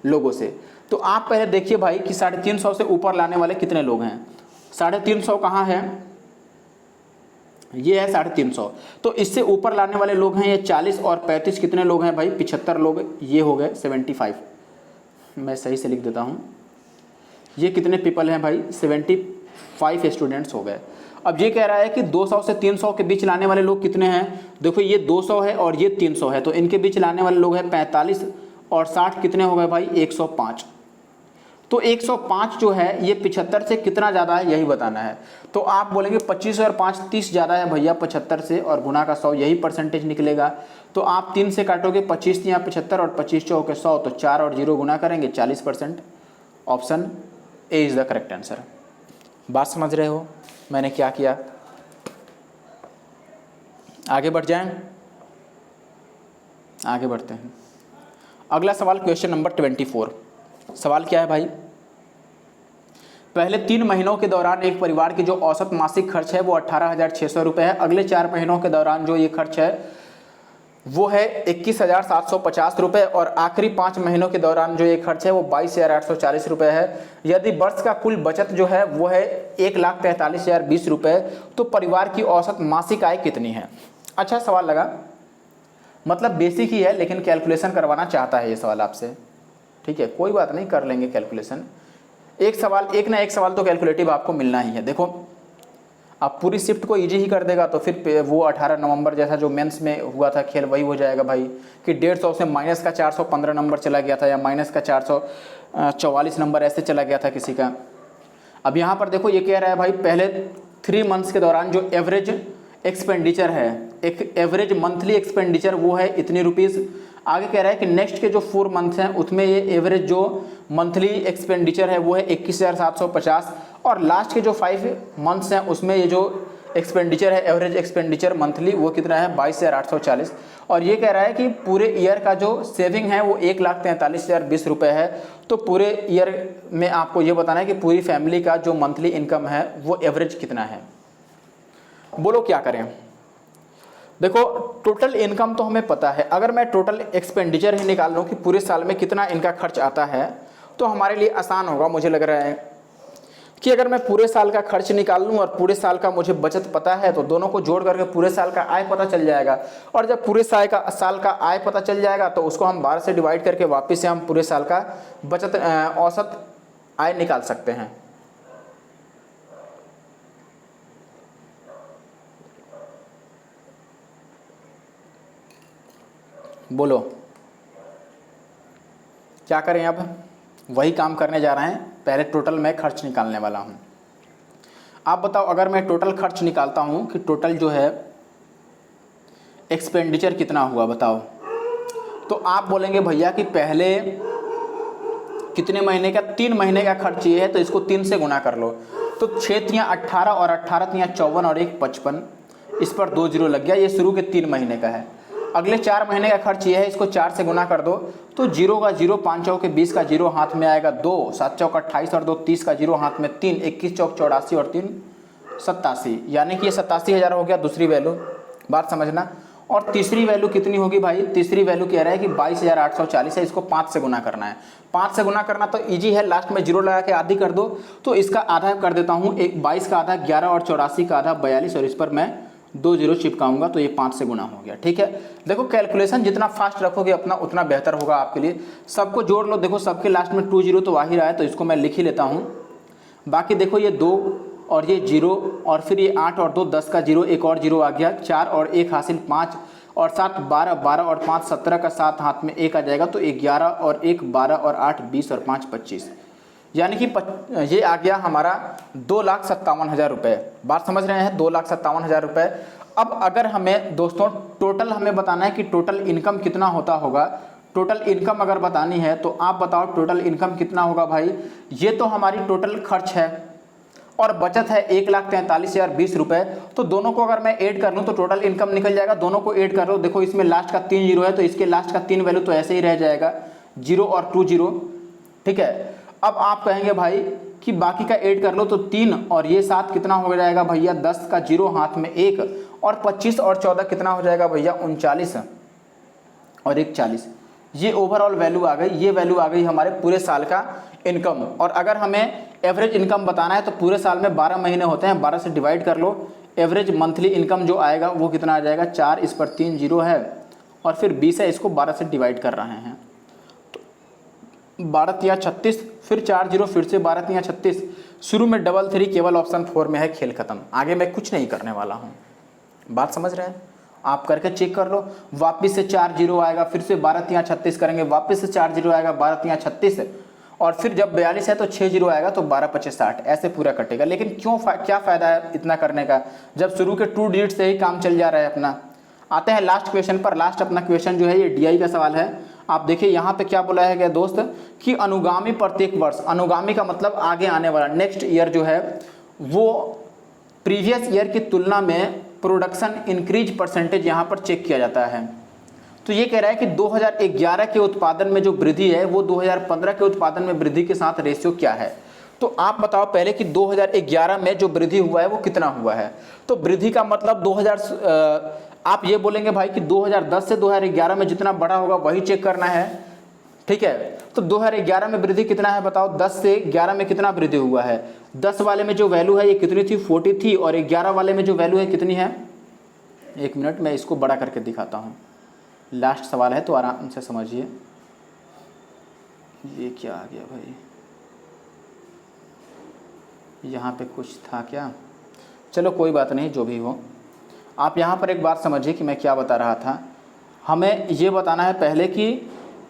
लोगों से। तो आप पहले देखिए भाई कि 350 से ऊपर लाने वाले कितने लोग हैं। 350 कहाँ है, ये है 350, तो इससे ऊपर लाने वाले लोग हैं ये 40 और 35 कितने लोग हैं भाई 75 लोग, ये हो गए 75। मैं सही से लिख देता हूँ, ये कितने पीपल हैं भाई 75 स्टूडेंट्स हो गए। अब ये कह रहा है कि 200 से 300 के बीच लाने वाले लोग कितने हैं, देखो ये 200 है और ये 300 है तो इनके बीच लाने वाले लोग हैं 45 और 60 कितने हो गए भाई 105। तो 105 जो है ये 75 से कितना ज़्यादा है यही बताना है। तो आप बोलेंगे 25 और 5 30 ज़्यादा है भैया 75 से और गुना का 100 यही % निकलेगा। तो आप 3 से काटोगे 25 या 75 और 25 चौके 100 तो 4 और 0 गुना करेंगे 40%। Option A is the correct answer. बात समझ रहे हो मैंने क्या किया। आगे बढ़ जाएं, आगे बढ़ते हैं। अगला सवाल क्वेश्चन नंबर 24। सवाल क्या है भाई, पहले 3 महीनों के दौरान एक परिवार की जो औसत मासिक खर्च है वो 18,600 रुपये है। अगले 4 महीनों के दौरान जो ये खर्च है वो है 21,750 रुपये और आखिरी 5 महीनों के दौरान जो ये खर्च है वो 22,840 रुपये है। यदि वर्ष का कुल बचत जो है वो है 1,43,020 रुपये, तो परिवार की औसत मासिक आय कितनी है। अच्छा सवाल लगा, मतलब बेसिक ही है लेकिन कैलकुलेशन करवाना चाहता है ये सवाल आपसे, ठीक है कोई बात नहीं कर लेंगे कैलकुलेशन। एक ना एक सवाल तो कैलकुलेटिव आपको मिलना ही है। देखो आप पूरी शिफ्ट को इजी ही कर देगा तो फिर वो 18 नवंबर जैसा जो मेंस में हुआ था खेल वही हो जाएगा भाई कि 150 से माइनस का 415 नंबर चला गया था या माइनस का 444 नंबर ऐसे चला गया था किसी का। अब यहाँ पर देखो ये कह रहा है भाई पहले 3 मंथ्स के दौरान जो एवरेज एक्सपेंडिचर है, एक एवरेज मंथली एक्सपेंडिचर वो है इतनी रुपीज़। आगे कह रहा है कि नेक्स्ट के जो 4 मंथ्स हैं उसमें ये एवरेज जो मंथली एक्सपेंडिचर है वो है 21,750 और लास्ट के जो 5 मंथ्स हैं उसमें ये जो एक्सपेंडिचर है एवरेज एक्सपेंडिचर मंथली वो कितना है 22,840। और ये कह रहा है कि पूरे ईयर का जो सेविंग है वो 1,43,020 रुपये है। तो पूरे ईयर में आपको ये बताना है कि पूरी फैमिली का जो मंथली इनकम है वो एवरेज कितना है। बोलो क्या करें। देखो टोटल इनकम तो हमें पता है, अगर मैं टोटल एक्सपेंडिचर ही निकाल लूँ कि पूरे साल में कितना इनका खर्च आता है तो हमारे लिए आसान होगा। मुझे लग रहा है कि अगर मैं पूरे साल का खर्च निकाल लूँ और पूरे साल का मुझे बचत पता है तो दोनों को जोड़ करके पूरे साल का आय पता चल जाएगा। और जब पूरे साल का आय पता चल जाएगा तो उसको हम 12 से डिवाइड करके वापस से हम पूरे साल का बचत औसत आय निकाल सकते हैं। बोलो क्या करें। अब वही काम करने जा रहे हैं, पहले टोटल मैं खर्च निकालने वाला हूं। आप बताओ अगर मैं टोटल खर्च निकालता हूं कि टोटल जो है एक्सपेंडिचर कितना हुआ बताओ, तो आप बोलेंगे भैया कि पहले कितने महीने का, 3 महीने का खर्च ये है तो इसको 3 से गुना कर लो। तो 6 तियाँ 18 और 18 तियाँ 54 और 1 55, इस पर 2 जीरो लग गया। ये शुरू के 3 महीने का है। अगले 4 महीने का खर्च ये है, इसको 4 से गुना कर दो तो 0 का 0, 5 चौके 20 का 0 हाथ में आएगा 2, 7 चौक 28 और 2 30 का 0 हाथ में 3, 21 चौक 84 और 3 87, यानी कि ये 87,000 हो गया दूसरी वैल्यू। बात समझना। और तीसरी वैल्यू कितनी होगी भाई, तीसरी वैल्यू कह रहा है कि 22,840 है, इसको 5 से गुना करना है। 5 से गुना करना तो ईजी है, लास्ट में 0 लगा के आधी कर दो। तो इसका आधा कर देता हूँ, 22 का आधा 11 और 84 का आधा 42 और इस पर मैं 2 जीरो चिपकाऊंगा तो ये 5 से गुना हो गया। ठीक है, देखो कैलकुलेशन जितना फास्ट रखोगे अपना उतना बेहतर होगा आपके लिए। सबको जोड़ लो, देखो सबके लास्ट में 2 जीरो तो आ ही रहा है तो इसको मैं लिख ही लेता हूँ। बाकी देखो ये 2 और ये 0 और फिर ये 8 और 2 10 का 0, एक और 0 आ गया, 4 और 1 हासिल 5 और 7 12, 12 और 5 17 का 7 हाथ में 1 आ जाएगा तो 11 और 1 12 और 8 20 और 5 25, यानी कि ये आ गया हमारा 2,57,000 रुपये। बात समझ रहे हैं, 2,57,000 रुपये। अब अगर हमें दोस्तों टोटल हमें बताना है कि टोटल इनकम कितना होता होगा, टोटल इनकम अगर बतानी है तो आप बताओ टोटल इनकम कितना होगा भाई। ये तो हमारी टोटल खर्च है और बचत है 1,43,020 रुपये। तो दोनों को अगर मैं ऐड कर लूँ तो टोटल इनकम निकल जाएगा। दोनों को ऐड कर लो, देखो इसमें लास्ट का 3 जीरो है तो इसके लास्ट का 3 वैल्यू तो ऐसे ही रह जाएगा, 0 और 2 जीरो। ठीक है, अब आप कहेंगे भाई कि बाकी का ऐड कर लो तो 3 और ये 7 कितना हो जाएगा भैया, 10 का 0 हाथ में 1 और 25 और 14 कितना हो जाएगा भैया, 39 और 1 40। ये ओवरऑल वैल्यू आ गई, ये वैल्यू आ गई हमारे पूरे साल का इनकम। और अगर हमें एवरेज इनकम बताना है तो पूरे साल में 12 महीने होते हैं, 12 से डिवाइड कर लो, एवरेज मंथली इनकम जो आएगा वो कितना आ जाएगा, 4, इस पर 3 जीरो है और फिर 20 है, इसको 12 से डिवाइड कर रहे हैं 12 तिया 36, फिर 4 जीरो, फिर से 12 तिया 36। शुरू में 3 केवल ऑप्शन 4 में है, खेल खत्म। आगे मैं कुछ नहीं करने वाला हूँ। बात समझ रहे हैं, आप करके चेक कर लो। वापस से 4 जीरो आएगा, फिर से 12 तिया 36 करेंगे, वापस से 4 जीरो आएगा, 12 तिया 36 और फिर जब 42 है तो 6 जीरो आएगा तो 12 25 60, ऐसे पूरा कटेगा। लेकिन क्या फ़ायदा है इतना करने का जब शुरू के 2 डिजिट से ही काम चल जा रहा है अपना। आते हैं लास्ट क्वेश्चन पर। लास्ट अपना क्वेश्चन जो है ये DI का सवाल है। आप देखिए यहाँ पे क्या बोला है गया दोस्त कि अनुगामी प्रत्येक वर्ष, अनुगामी का मतलब आगे आने वाला, नेक्स्ट ईयर जो है वो प्रीवियस ईयर की तुलना में प्रोडक्शन इंक्रीज परसेंटेज यहाँ पर चेक किया जाता है। तो ये कह रहा है कि 2011 के उत्पादन में जो वृद्धि है वो 2015 के उत्पादन में वृद्धि के साथ रेशियो क्या है। तो आप बताओ पहले कि 2011 में जो वृद्धि हुआ है वो कितना हुआ है। तो वृद्धि का मतलब आप ये बोलेंगे भाई कि 2010 से 2011 में जितना बढ़ा होगा वही चेक करना है। ठीक है, तो 2011 में वृद्धि कितना है बताओ, 10 से 11 में कितना वृद्धि हुआ है। 10 वाले में जो वैल्यू है ये कितनी थी, 40 थी, और 11 वाले में जो वैल्यू है कितनी है, 1 मिनट मैं इसको बड़ा करके दिखाता हूँ। लास्ट सवाल है तो आराम से समझिए। ये क्या आ गया भाई, यहाँ पे कुछ था क्या, चलो कोई बात नहीं, जो भी हो। आप यहाँ पर एक बात समझिए कि मैं क्या बता रहा था। हमें ये बताना है पहले कि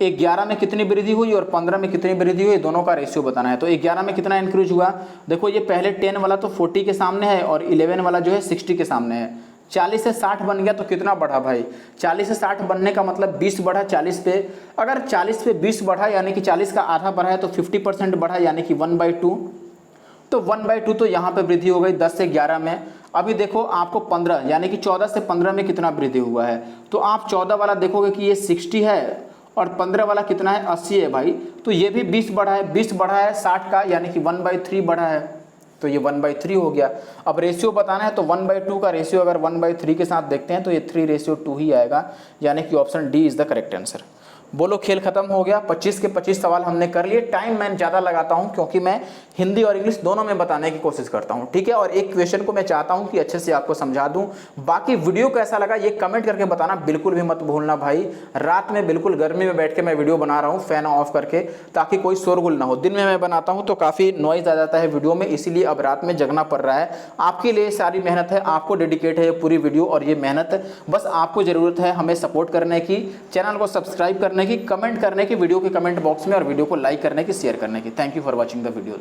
11 में कितनी वृद्धि हुई और 15 में कितनी वृद्धि हुई, दोनों का रेशियो बताना है। तो 11 में कितना इंक्रीज हुआ, देखो ये पहले 10 वाला तो 40 के सामने है और 11 वाला जो है 60 के सामने है। 40 से 60 बन गया तो कितना बढ़ा भाई, 40 से 60 बनने का मतलब 20 बढ़ा 40 पे। अगर 40 पे 20 बढ़ा यानी कि 40 का आधा बढ़ा है तो 50% बढ़ा यानी कि 1/2। तो 1/2 तो यहाँ पे वृद्धि हो गई 10 से 11 में। अभी देखो आपको 15 यानी कि 14 से 15 में कितना वृद्धि हुआ है। तो आप 14 वाला देखोगे कि ये 60 है और 15 वाला कितना है 80 है भाई, तो ये भी 20 बढ़ा है, 20 बढ़ा है 60 का, यानी कि 1/3 बढ़ा है, तो ये 1/3 हो गया। अब रेशियो बताना है तो 1/2 का रेशियो अगर 1/3 के साथ देखते हैं तो ये 3:2 ही आएगा, यानी कि option D is the correct answer. बोलो खेल खत्म हो गया, 25 के 25 सवाल हमने कर लिए। टाइम मैं ज़्यादा लगाता हूं क्योंकि मैं हिंदी और इंग्लिश दोनों में बताने की कोशिश करता हूं, ठीक है। और एक क्वेश्चन को मैं चाहता हूं कि अच्छे से आपको समझा दूं। बाकी वीडियो कैसा लगा ये कमेंट करके बताना बिल्कुल भी मत भूलना भाई। रात में बिल्कुल गर्मी में बैठ के मैं वीडियो बना रहा हूँ फैन ऑफ करके, ताकि कोई शोरगुल ना हो। दिन में मैं बनाता हूँ तो काफ़ी नॉइज आ जाता है वीडियो में, इसीलिए अब रात में जगना पड़ रहा है। आपके लिए सारी मेहनत है, आपको डेडिकेट है ये पूरी वीडियो और ये मेहनत। बस आपको ज़रूरत है हमें सपोर्ट करने की, चैनल को सब्सक्राइब करने की, कमेंट करने की वीडियो के कमेंट बॉक्स में, और वीडियो को लाइक करने की, शेयर करने की। Thank you for watching the video.